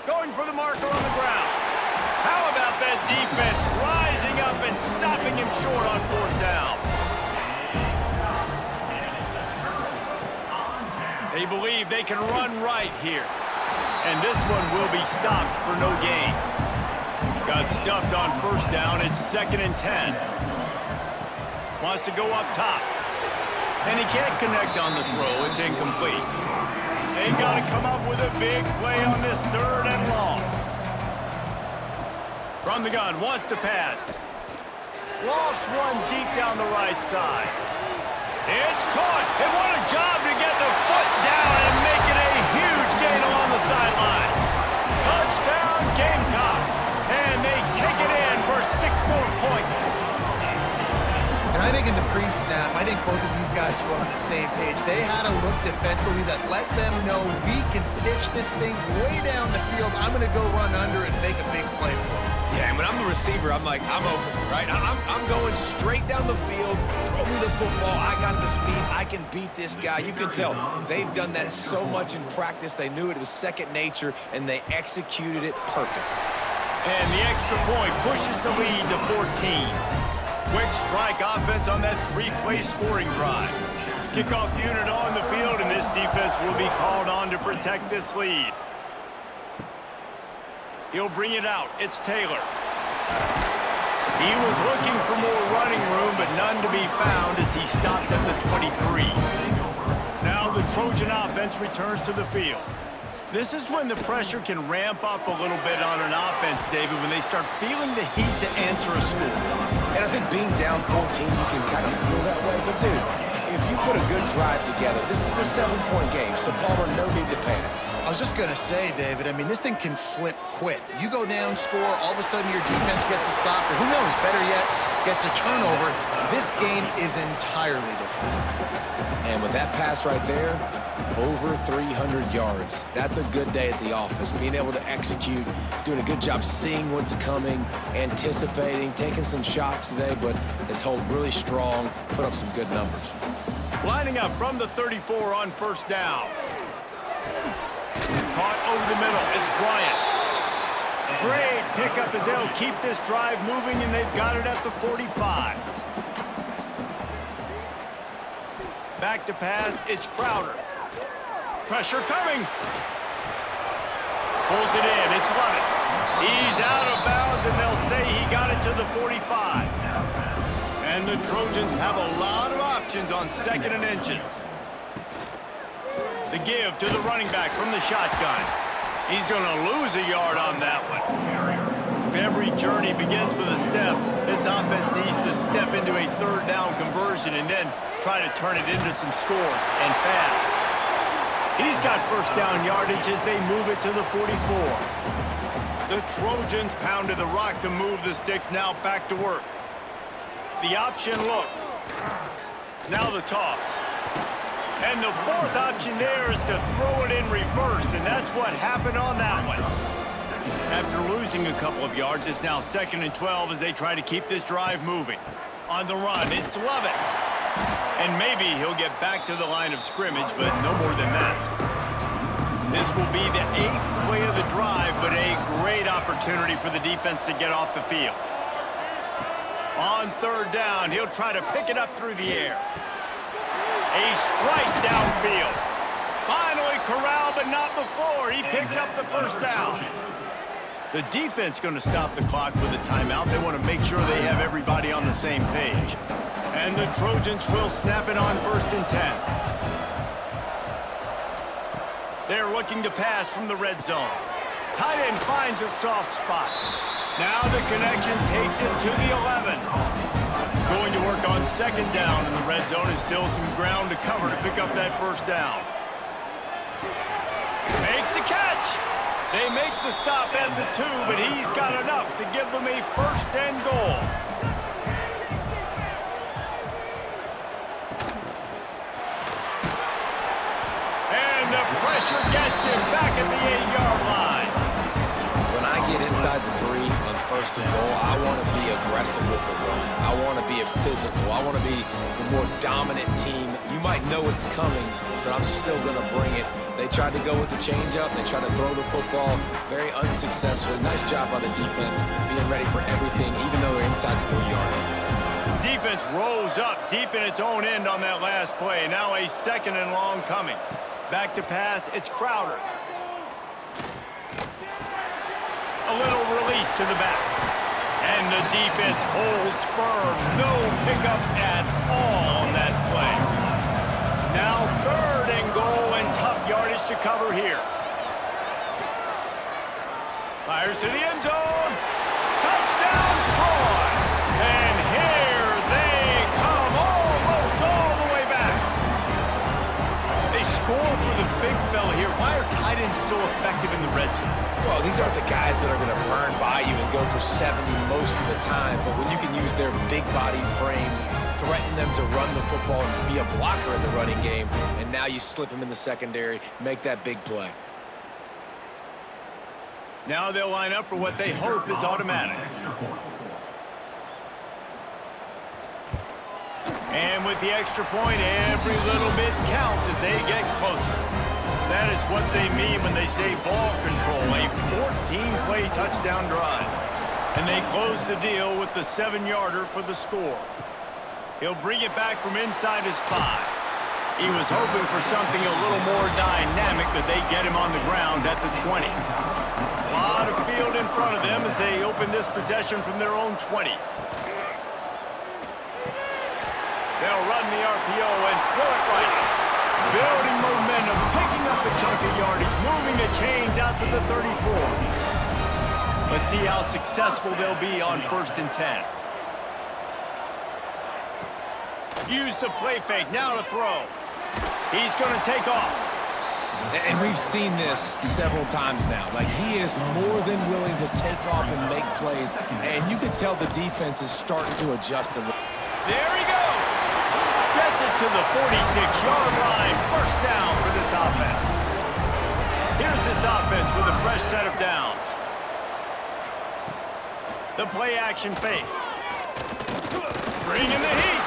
Going for the marker on the ground. How about that defense rising up and stopping him short on 4th down? They believe they can run right here. And this one will be stopped for no gain. Got stuffed on first down. It's 2nd and 10. Wants to go up top. And he can't connect on the throw. It's incomplete. They got to come up with a big play on this 3rd and long. From the gun, wants to pass. Lofts one deep down the right side. It's caught, and what a job to get the foot down and make it a huge gain along the sideline. Touchdown, Gamecocks, and they take it in for 6 more points. And I think in the pre-snap, I think both of these guys were on the same page. They had a look defensively that let them know we can pitch this thing way down the field. I'm going to go run under and make a big play for them. Yeah, and when I'm the receiver, I'm like, I'm open, right? I'm going straight down the field. Throw me the football. I got the speed. I can beat this guy. You can tell they've done that so much in practice. They knew it was second nature, and they executed it perfectly. And the extra point pushes the lead to 14. Quick strike offense on that 3-play scoring drive. Kickoff unit on the field, and this defense will be called on to protect this lead. He'll bring it out. It's Taylor. He was looking for more running room, but none to be found as he stopped at the 23. Now the Trojan offense returns to the field. This is when the pressure can ramp up a little bit on an offense, David, when they start feeling the heat to answer a score. And I think being down 14, you can kind of feel that way. But, dude, if you put a good drive together, this is a 7-point game, so Palmer, no need to panic. I was just going to say, David, I mean, this thing can flip quick. You go down, score, all of a sudden your defense gets a stop, or who knows, better yet, gets a turnover. This game is entirely different. And with that pass right there, over 300 yards. That's a good day at the office. Being able to execute, doing a good job seeing what's coming, anticipating, taking some shots today, but has held really strong, put up some good numbers. Lining up from the 34 on first down. Caught over the middle. It's Bryant. Great pickup as they'll keep this drive moving, and they've got it at the 45. Back to pass. It's Crowder. Pressure coming. Pulls it in. It's Lovett. He's out of bounds, and they'll say he got it to the 45. And the Trojans have a lot of options on 2nd and inches. The give to the running back from the shotgun. He's going to lose a yard on that one. If every journey begins with a step, this offense needs to step into a 3rd down conversion and then try to turn it into some scores, and fast. He's got 1st down yardage as they move it to the 44. The Trojans pounded the rock to move the sticks, now back to work. The option look. Now the toss. And the 4th option there is to throw it in reverse, and that's what happened on that one. After losing a couple of yards, it's now 2nd and 12 as they try to keep this drive moving. On the run, it's Lovett. And maybe he'll get back to the line of scrimmage, but no more than that. This will be the 8th play of the drive, but a great opportunity for the defense to get off the field. On 3rd down, he'll try to pick it up through the air. A strike downfield. Finally corralled, but not before. He picks up the 1st down. The defense going to stop the clock with a timeout. They want to make sure they have everybody on the same page. And the Trojans will snap it on 1st and 10. They're looking to pass from the red zone. Tight end finds a soft spot. Now the connection takes it to the 11. Going to work on 2nd down in the red zone, and still some ground to cover to pick up that 1st down. Makes the catch. They make the stop at the 2, but he's got enough to give them a 1st and goal. And the pressure gets him back at the 8-yard line. When I get inside the 3 on 1st and goal, I want to be aggressive with the run. I want to be physical. I want to be the more dominant team. You might know it's coming, but I'm still going to bring it. They tried to go with the changeup. They tried to throw the football very unsuccessfully. Nice job by the defense, being ready for everything, even though they're inside the 3-yard line. Defense rose up deep in its own end on that last play. Now a 2nd and long coming. Back to pass, it's Crowder. A little release to the back. And the defense holds firm. No pickup at all on that play. Now 3rd and goal, and tough yardage to cover here. Fires to the end zone. Touchdown, Troy. And here they come, almost all the way back. They score for the big fella here. Why are tight ends so effective in the red zone? Well, these aren't the guys that are going to burn by you and go for 70 most of the time, but when you can use their big body frames, threaten them to run the football and be a blocker in the running game, and now you slip them in the secondary, make that big play. Now they'll line up for what they hope is automatic. And with the extra point, every little bit counts as they get closer. That is what they mean when they say ball control, a 14-play touchdown drive. And they close the deal with the 7-yarder for the score. He'll bring it back from inside his 5. He was hoping for something a little more dynamic, but they get him on the ground at the 20. A lot of field in front of them as they open this possession from their own 20. They'll run the RPO and throw it right. Building momentum, picking up a chunk of yardage, moving the chains out to the 34. Let's see how successful they'll be on 1st and 10. Use the play fake, now to throw. He's going to take off. And we've seen this several times now. Like, he is more than willing to take off and make plays, and you can tell the defense is starting to adjust a little. There he goes. Gets it to the 46-yard line. First down for this offense. Here's this offense with a fresh set of downs. The play action fake. Bringing the heat.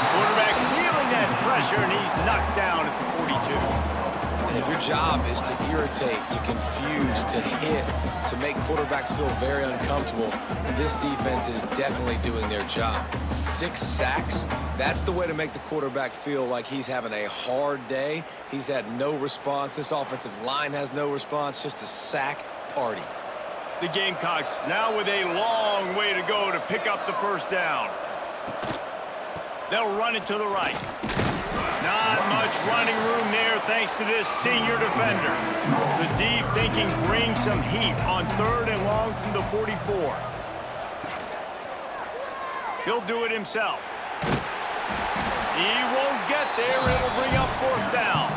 Quarterback feeling that pressure, and he's knocked down at the 42. And if your job is to irritate, to confuse, to hit, to make quarterbacks feel very uncomfortable, this defense is definitely doing their job. 6 sacks, that's the way to make the quarterback feel like he's having a hard day. He's had no response. This offensive line has no response, just a sack party. The Gamecocks now with a long way to go to pick up the first down. They'll run it to the right. Not much running room there thanks to this senior defender. The D thinking bring some heat on 3rd and long from the 44. He'll do it himself. He won't get there. It'll bring up 4th down.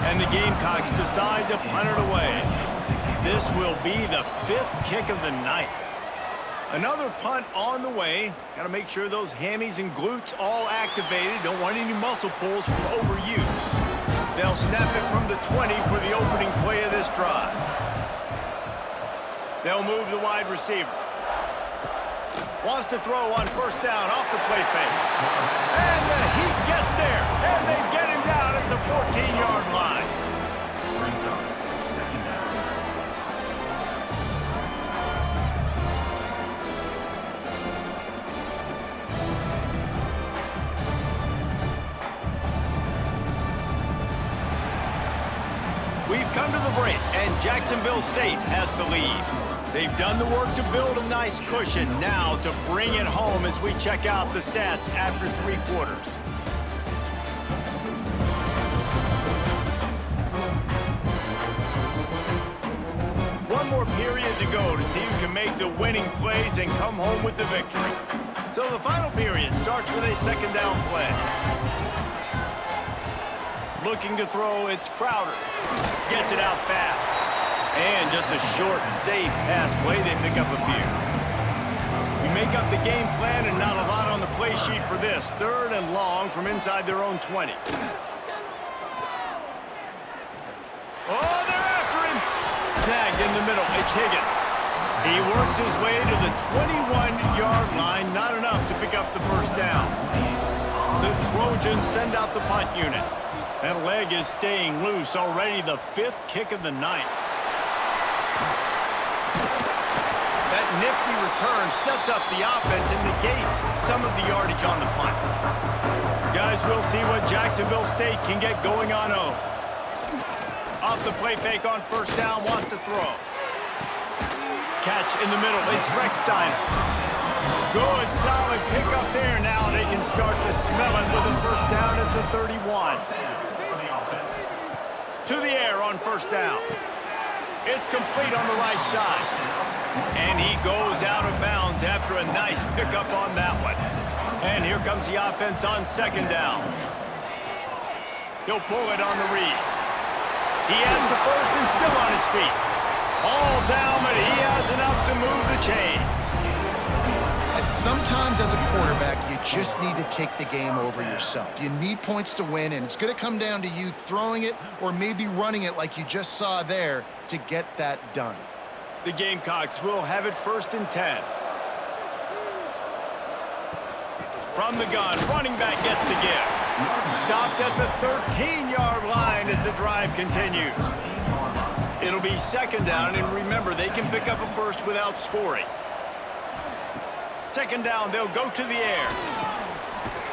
And the Gamecocks decide to punt it away. This will be the 5th kick of the night. Another punt on the way. Got to make sure those hammies and glutes all activated. Don't want any muscle pulls from overuse. They'll snap it from the 20 for the opening play of this drive. They'll move the wide receiver. Wants to throw on 1st down off the play fake. And the heat gets there. And they get him down at the 14-yard line. We've come to the break, and Jacksonville State has the lead. They've done the work to build a nice cushion. Now to bring it home as we check out the stats after 3 quarters. One more period to go to see who can make the winning plays and come home with the victory. So the final period starts with a 2nd down play. Looking to throw, it's Crowder. Gets it out fast. And just a short, safe pass play, they pick up a few. We make up the game plan and not a lot on the play sheet for this. 3rd and long from inside their own 20. Oh, they're after him. Snagged in the middle, it's Higgins. He works his way to the 21-yard line. Not enough to pick up the 1st down. The Trojans send out the punt unit. That leg is staying loose. Already the 5th kick of the night. That nifty return sets up the offense and negates some of the yardage on the punt. Guys, we'll see what Jacksonville State can get going on home. Off the play fake on 1st down, wants to throw. Catch in the middle, it's Rexsteiner. Good, solid pick up there. Now they can start to smell it with a 1st down at the 31. To the air on 1st down. It's complete on the right side. And he goes out of bounds after a nice pickup on that one. And here comes the offense on 2nd down. He'll pull it on the read. He has the 1st and still on his feet. All down, but he has enough to move the chains. Sometimes as a quarterback, you just need to take the game over yourself. You need points to win, and it's going to come down to you throwing it or maybe running it like you just saw there to get that done. The Gamecocks will have it 1st and 10. From the gun, running back gets the give. Stopped at the 13-yard line as the drive continues. It'll be 2nd down, and remember, they can pick up a 1st without scoring. 2nd down, they'll go to the air.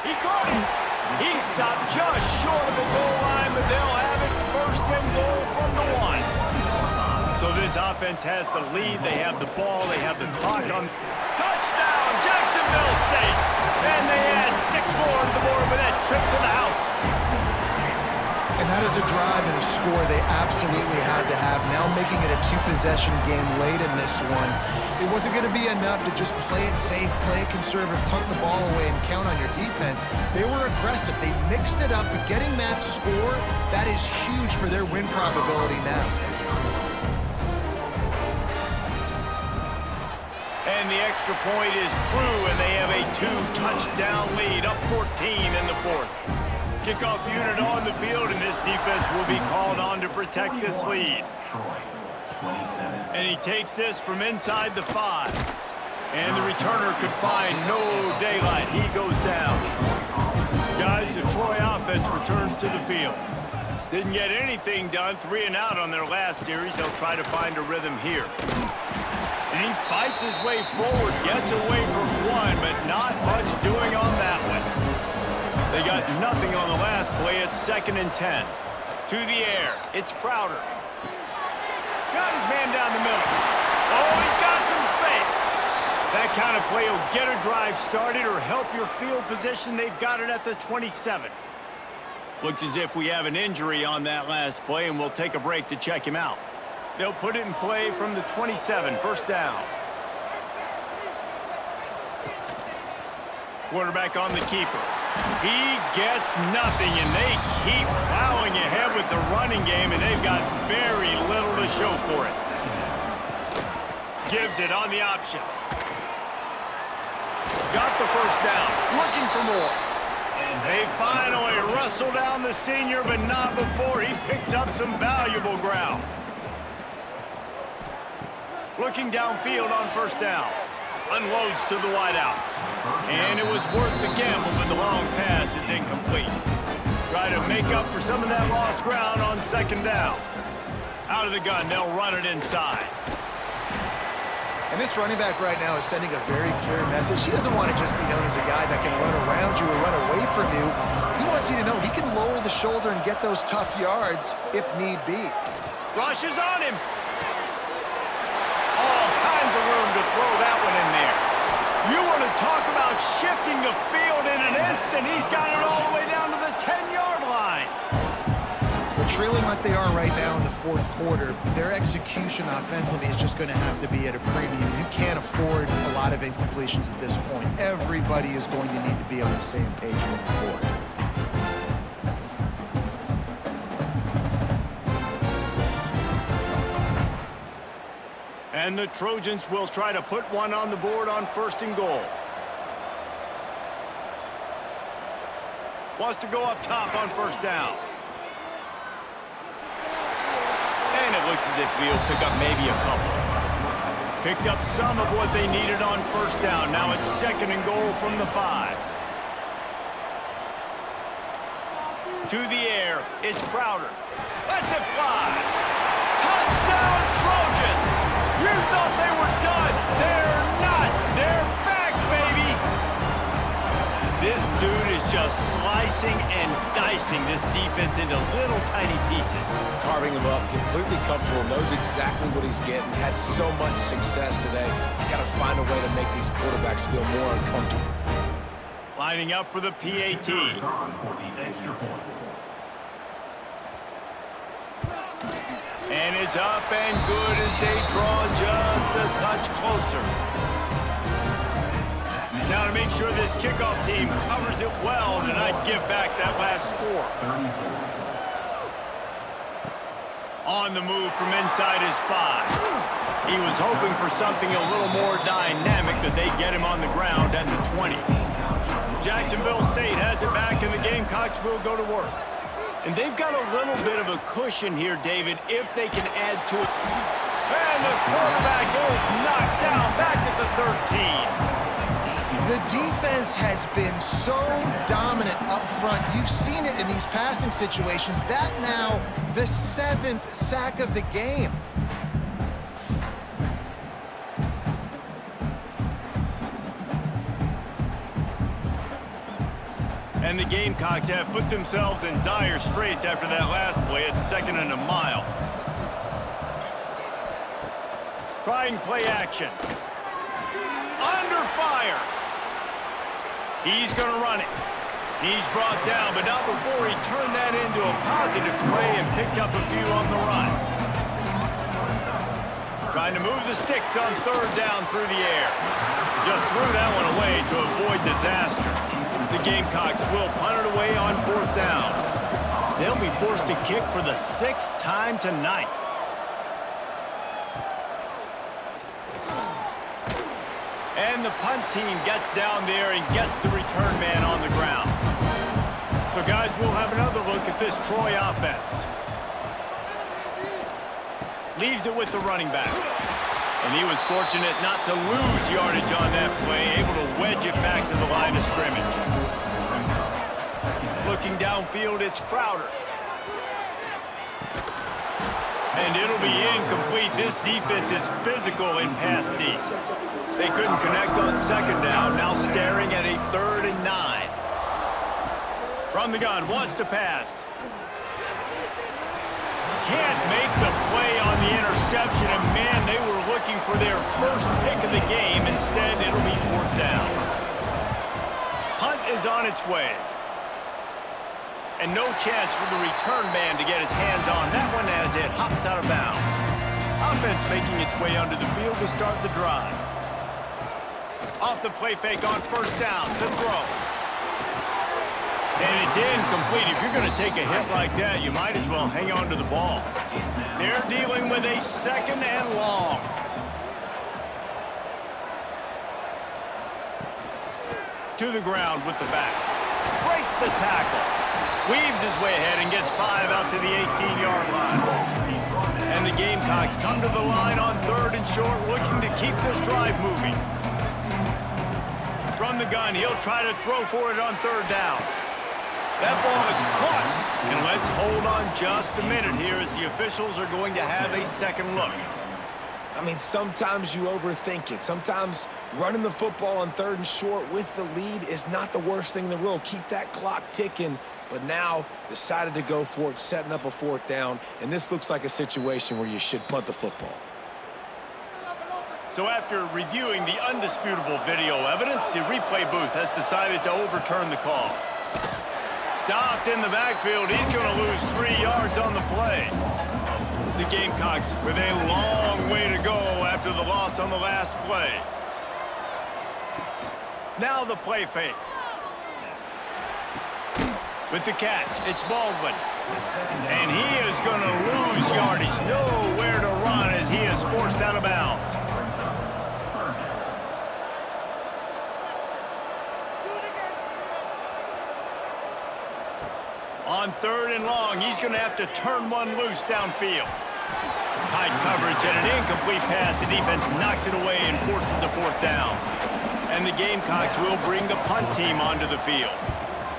He caught him. He stopped just short of the goal line, but they'll have it 1st and goal from the 1. So this offense has the lead. They have the ball. They have the clock on. Touchdown, Jacksonville State. And they add 6 more to the board with that trip to the house. And that is a drive and a score they absolutely had to have. Now making it a two-possession game late in this one. It wasn't going to be enough to just play it safe, play it conservative, punt the ball away, and count on your defense. They were aggressive. They mixed it up, but getting that score, that is huge for their win probability now. And the extra point is true, and they have a 2-touchdown lead, up 14 in the fourth. Kickoff unit on the field, and this defense will be called on to protect this lead. And he takes this from inside the 5. And the returner could find no daylight. He goes down. Guys, the Troy offense returns to the field. Didn't get anything done, 3 and out on their last series. They'll try to find a rhythm here. And he fights his way forward, gets away from one, but not much doing on that one. They got nothing on the last play. It's 2nd and 10. To the air. It's Crowder. Got his man down the middle. Oh, he's got some space. That kind of play will get a drive started or help your field position. They've got it at the 27. Looks as if we have an injury on that last play, and we'll take a break to check him out. They'll put it in play from the 27, 1st down. Quarterback on the keeper. He gets nothing, and they keep plowing ahead with the running game, and they've got very little to show for it. Gives it on the option. Got the 1st down, looking for more. They finally wrestle down the senior, but not before he picks up some valuable ground. Looking downfield on 1st down. Unloads to the wideout. And it was worth the gamble, but the long pass is incomplete. Try to make up for some of that lost ground on 2nd down. Out of the gun, they'll run it inside. And this running back right now is sending a very clear message. He doesn't want to just be known as a guy that can run around you or run away from you. He wants you to know he can lower the shoulder and get those tough yards if need be. Rush is on him. All kinds of room to throw that one in there. You want to talk about shifting the field in an instant. He's got it all the way down to the 10-yard line. But trailing like they are right now in the 4th quarter, their execution offensively is just going to have to be at a premium. You can't afford a lot of incompletions at this point. Everybody is going to need to be on the same page moving forward. And the Trojans will try to put one on the board on 1st and goal. Wants to go up top on 1st down. And it looks as if he'll pick up maybe a couple. Picked up some of what they needed on 1st down. Now it's 2nd and goal from the 5. To the air, it's Crowder. Lets it fly. Touchdown, Trojans! You thought they were done. They're not. They're back, baby. This dude is just slicing and dicing this defense into little tiny pieces. Carving him up, completely comfortable, knows exactly what he's getting, had so much success today. You got to find a way to make these quarterbacks feel more uncomfortable. Lining up for the PAT. And it's up and good as they draw just a touch closer. Now to make sure this kickoff team covers it well and not give back that last score. On the move from inside his 5. He was hoping for something a little more dynamic, but they get him on the ground at the 20. Jacksonville State has it back, and the Gamecocks will go to work. And they've got a little bit of a cushion here, David, if they can add to it. And the quarterback is knocked down back at the 13. The defense has been so dominant up front. You've seen it in these passing situations. That now the 7th sack of the game. And the Gamecocks have put themselves in dire straits after that last play at 2nd and a mile. Trying play action. Under fire. He's going to run it. He's brought down, but not before he turned that into a positive play and picked up a few on the run. Trying to move the sticks on third down through the air. Just threw that one away to avoid disaster. The Gamecocks will punt it away on fourth down. They'll be forced to kick for the 6th time tonight. And the punt team gets down there and gets the return man on the ground. So, guys, we'll have another look at this Troy offense. Leaves it with the running back. And he was fortunate not to lose yardage on that play, able to wedge it back to the line of scrimmage. Looking downfield, it's Crowder. And it'll be incomplete. This defense is physical in pass deep. They couldn't connect on second down, now staring at a 3rd and 9. From the gun, wants to pass. Can't make the play on the interception, and man, they were looking for their first pick of the game. Instead, it'll be 4th down. Punt is on its way. And no chance for the return man to get his hands on that one as it hops out of bounds. Offense making its way onto the field to start the drive. Off the play fake on first down to throw. And it's incomplete. If you're going to take a hit like that, you might as well hang on to the ball. They're dealing with a 2nd and long. To the ground with the back. Breaks the tackle. Weaves his way ahead and gets 5 out to the 18-yard line. And the Gamecocks come to the line on 3rd and short, looking to keep this drive moving. From the gun, he'll try to throw for it on 3rd down. That ball is caught. And let's hold on just a minute here as the officials are going to have a second look. I mean, sometimes you overthink it. Sometimes running the football on 3rd and short with the lead is not the worst thing in the world. Keep that clock ticking. But now decided to go for it, setting up a 4th down. And this looks like a situation where you should punt the football. So after reviewing the undisputable video evidence, the replay booth has decided to overturn the call. Stopped in the backfield. He's going to lose 3 yards on the play. The Gamecocks with a long way to go after the loss on the last play. Now the play fake. With the catch, it's Baldwin. And he is going to lose yardage. Nowhere to run as he is forced out of bounds. On 3rd and long, he's going to have to turn one loose downfield. Tight coverage and an incomplete pass. The defense knocks it away and forces a 4th down. And the Gamecocks will bring the punt team onto the field.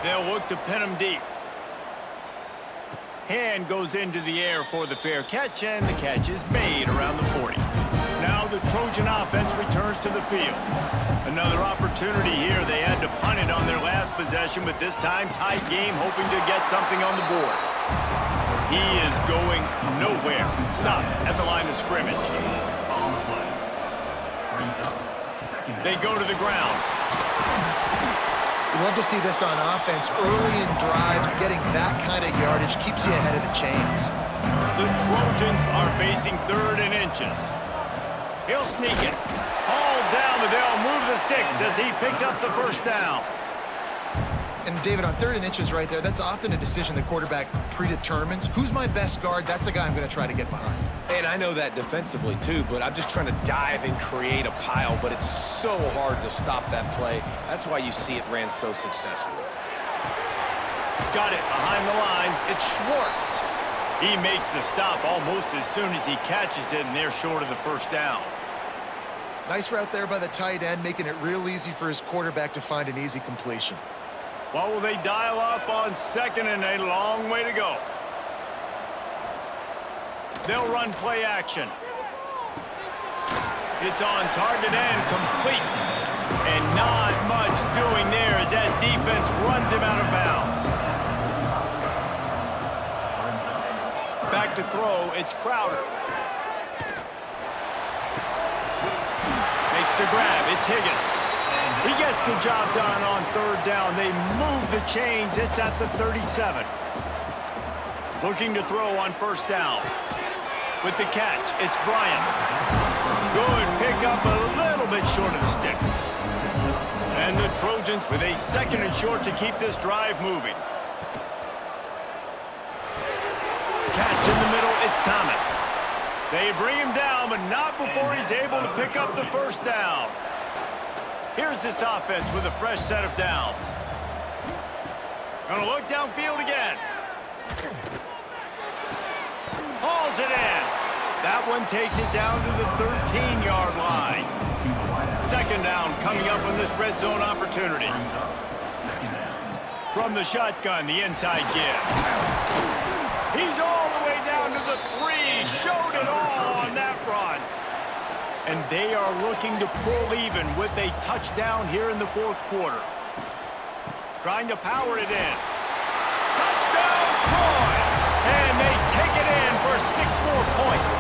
They'll look to pin him deep. Hand goes into the air for the fair catch, and the catch is made around the 40. Now the Trojan offense returns to the field. Another opportunity here. They had to punt it on their last possession, but this time tight game, hoping to get something on the board. He is going nowhere. Stop at the line of scrimmage. They go to the ground. We love to see this on offense. Early in drives, getting that kind of yardage keeps you ahead of the chains. The Trojans are facing 3rd and inches. He'll sneak it. Hauled down, but they'll move the sticks as he picks up the 1st down. And David, on 3rd and inches right there, that's often a decision the quarterback predetermines. Who's my best guard? That's the guy I'm going to try to get behind. And I know that defensively, too, but I'm just trying to dive and create a pile, but it's so hard to stop that play. That's why you see it ran so successfully. Got it behind the line. It's Schwartz. He makes the stop almost as soon as he catches it, and they're short of the 1st down. Nice route there by the tight end, making it real easy for his quarterback to find an easy completion. Well, will they dial up on 2nd and a long way to go? They'll run play action. It's on target and complete. And not much doing there as that defense runs him out of bounds. Back to throw, it's Crowder. Makes the grab, it's Higgins. He gets the job done on third down. They move the chains. It's at the 37. Looking to throw on first down. With the catch, it's Bryant. Good pickup, a little bit short of the sticks. And the Trojans with a 2nd and short to keep this drive moving. Catch in the middle, it's Thomas. They bring him down, but not before he's able to pick up the first down. Here's this offense with a fresh set of downs. Gonna look downfield again. Hauls it in. That one takes it down to the 13-yard line. 2nd down coming up on this red zone opportunity. From the shotgun, the inside give. He's all the way down to the 3. Showed it all on that run. And they are looking to pull even with a touchdown here in the 4th quarter. Trying to power it in. Touchdown, Troy! And they take it in for 6 more points.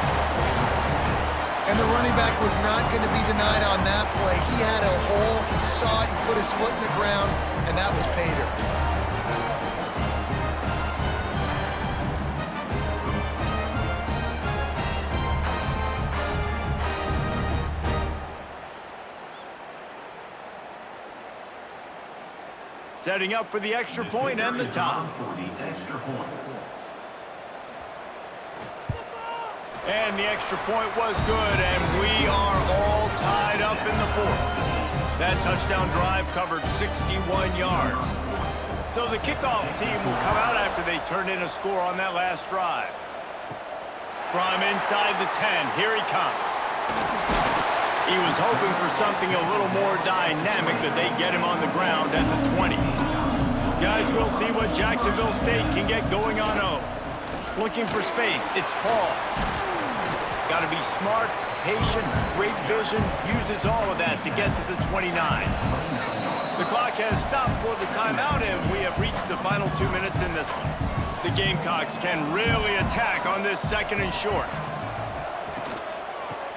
And the running back was not going to be denied on that play. He had a hole, he saw it, he put his foot in the ground, and that was pay dirt. Setting up for the extra point and the top. And the extra point was good, and we are all tied up in the 4th. That touchdown drive covered 61 yards. So the kickoff team will come out after they turn in a score on that last drive. From inside the 10, here he comes. He was hoping for something a little more dynamic, but they get him on the ground at the 20. Guys, we'll see what Jacksonville State can get going on O. Looking for space, it's Paul. Got to be smart, patient, great vision, uses all of that to get to the 29. The clock has stopped for the timeout, and we have reached the final 2 minutes in this one. The Gamecocks can really attack on this 2nd and short.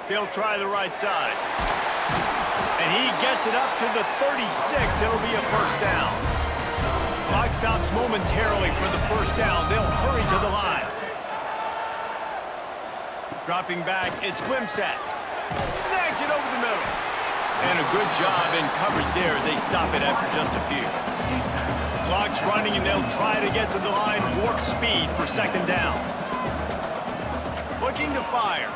They'll try the right side. And he gets it up to the 36. It'll be a first down. Clock stops momentarily for the first down. They'll hurry to the line. Dropping back, it's Wimsatt. Snags it over the middle. And a good job in coverage there as they stop it after just a few. Clock's running, and they'll try to get to the line. Warp speed for 2nd down. Looking to fire.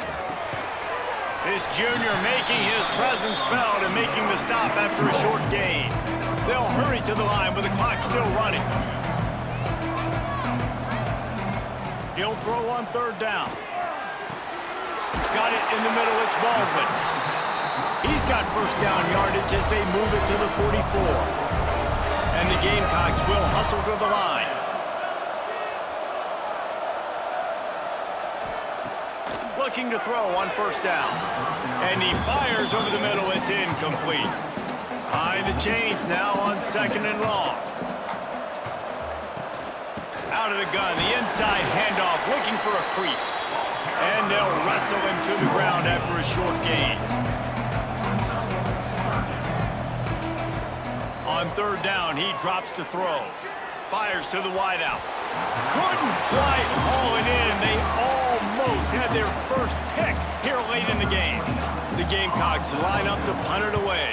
This junior making his presence felt and making the stop after a short gain. They'll hurry to the line with the clock still running. He'll throw on 3rd down. Got it in the middle, it's Baldwin. He's got first down yardage as they move it to the 44. And the Gamecocks will hustle to the line. Looking to throw on first down. And he fires over the middle. It's incomplete. High the chains now on 2nd and long. Out of the gun, the inside handoff, looking for a crease. And they'll wrestle him to the ground after a short gain. On 3rd down, he drops to throw. Fires to the wideout. Couldn't quite haul it in. They almost had their first pick here late in the game. The Gamecocks line up to punt it away.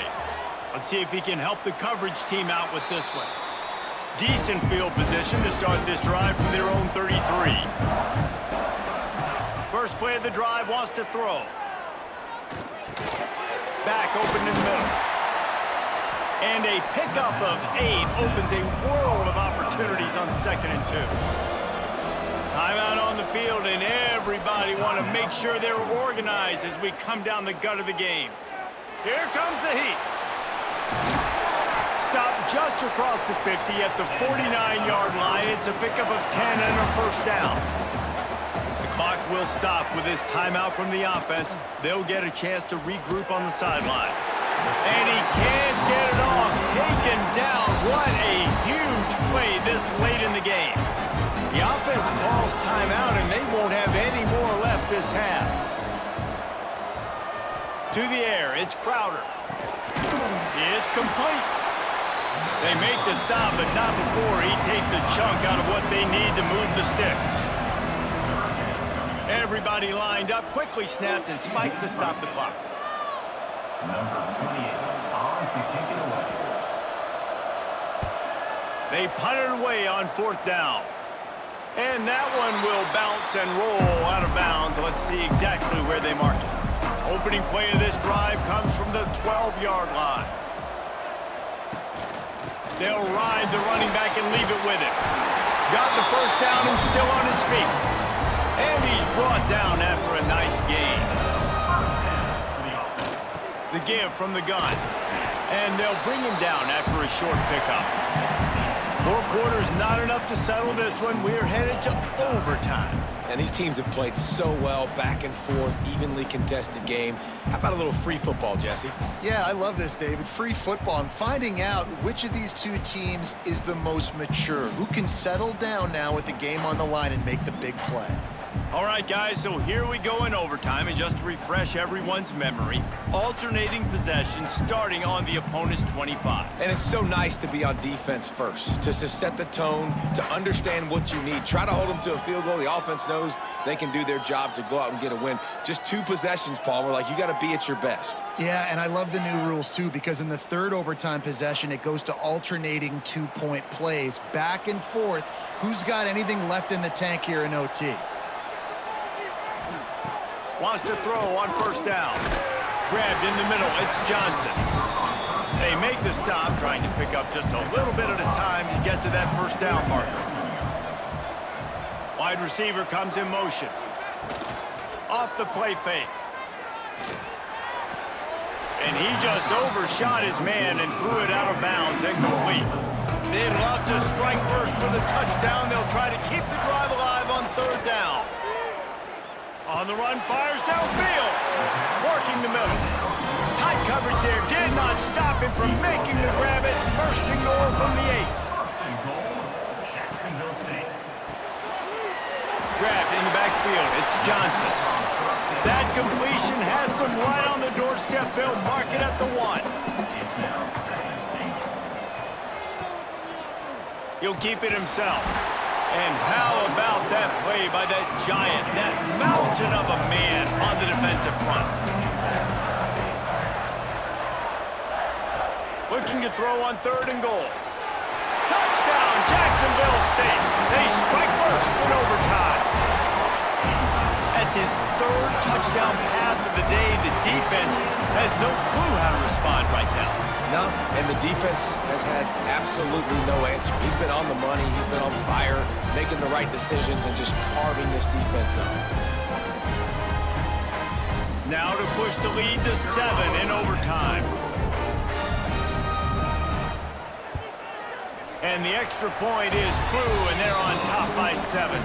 Let's see if he can help the coverage team out with this one. Decent field position to start this drive from their own 33. First play of the drive, wants to throw. Back open in the middle. And a pickup of 8 opens a world of opportunities on 2nd and 2. Timeout on the field, and everybody want to make sure they're organized as we come down the gut of the game. Here comes the heat. Stop just across the 50 at the 49-yard line. It's a pickup of 10 and a first down. The clock will stop with this timeout from the offense. They'll get a chance to regroup on the sideline. And he can't get it off. Taken down. What a huge play this late in the game. The offense calls timeout, and they won't have any more left this half. To the air, it's Crowder. It's complete. They make the stop, but not before he takes a chunk out of what they need to move the sticks. Everybody lined up, quickly snapped and spiked to stop the clock. Number 28 on to kick it away. They punt it away on 4th down. And that one will bounce and roll out of bounds. Let's see exactly where they mark it. Opening play of this drive comes from the 12-yard line. They'll ride the running back and leave it with him. Got the first down and still on his feet. And he's brought down after a nice gain. The give from the gun. And they'll bring him down after a short pickup. 4 quarters, not enough to settle this one. We're headed to overtime. And these teams have played so well, back and forth, evenly contested game. How about a little free football, Jesse? Yeah, I love this, David. Free football and finding out which of these two teams is the most mature, who can settle down now with the game on the line and make the big play. All right, guys, so here we go in overtime, and just to refresh everyone's memory, alternating possession starting on the opponent's 25. And it's so nice to be on defense first, to set the tone, to understand what you need. Try to hold them to a field goal. The offense knows they can do their job to go out and get a win. Just 2 possessions, Palmer, like you got to be at your best. Yeah, and I love the new rules, too, because in the 3rd overtime possession, it goes to alternating 2-point plays, back and forth. Who's got anything left in the tank here in OT? Wants to throw on 1st down. Grabbed in the middle, it's Johnson. They make the stop, trying to pick up just a little bit at a time to get to that 1st down marker. Wide receiver comes in motion. Off the play fake. And he just overshot his man and threw it out of bounds, incomplete. They'd love to strike first with a touchdown. They'll try to keep the drive alive on 3rd down. On the run, fires downfield. Working the middle. Tight coverage there. Did not stop him from making the grab at 1st and goal from the 8. Jacksonville State. Grabbed in the backfield. It's Johnson. That completion has them right on the doorstep. They'll mark it at the 1. He'll keep it himself. And how about that play by that giant, that mountain of a man on the defensive front? Looking to throw on 3rd and goal. Touchdown, Jacksonville State. They strike first in overtime. That's his 3rd touchdown pass of the day. The defense has no clue how to respond right now. No, and the defense has had absolutely no answer. He's been on the money, he's been on fire, making the right decisions and just carving this defense up. Now to push the lead to 7 in overtime. And the extra point is true, and they're on top by 7.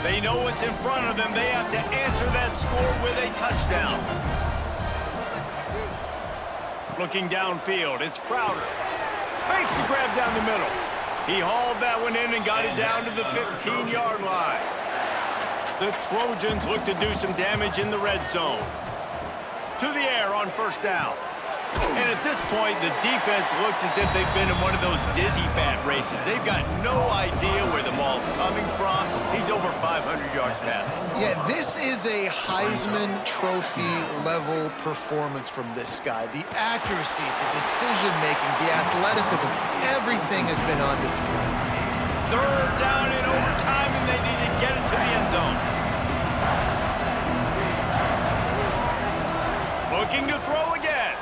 They know what's in front of them. They have to answer that score with a touchdown. Looking downfield, it's Crowder. Makes the grab down the middle. He hauled that one in and got it down to the 15-yard line. The Trojans look to do some damage in the red zone. To the air on 1st down. And at this point, the defense looks as if they've been in one of those dizzy bat races. They've got no idea where the ball's coming from. He's over 500 yards passing. Yeah, this is a Heisman Trophy level performance from this guy. The accuracy, the decision-making, the athleticism, everything has been on display. 3rd down in overtime, and they need to get it to the end zone. Looking to throw again.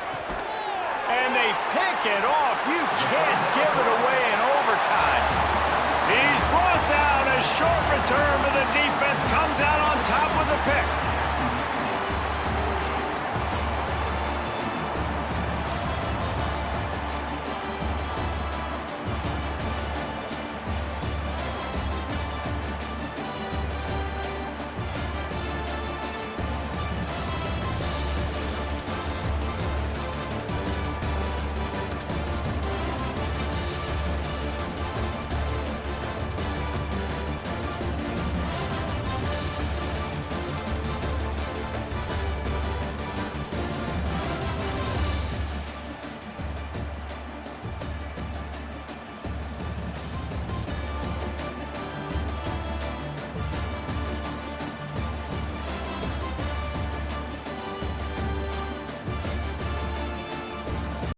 And they pick it off. You can't give it away in overtime. He's brought down. A short return, but the defense comes out on top with the pick.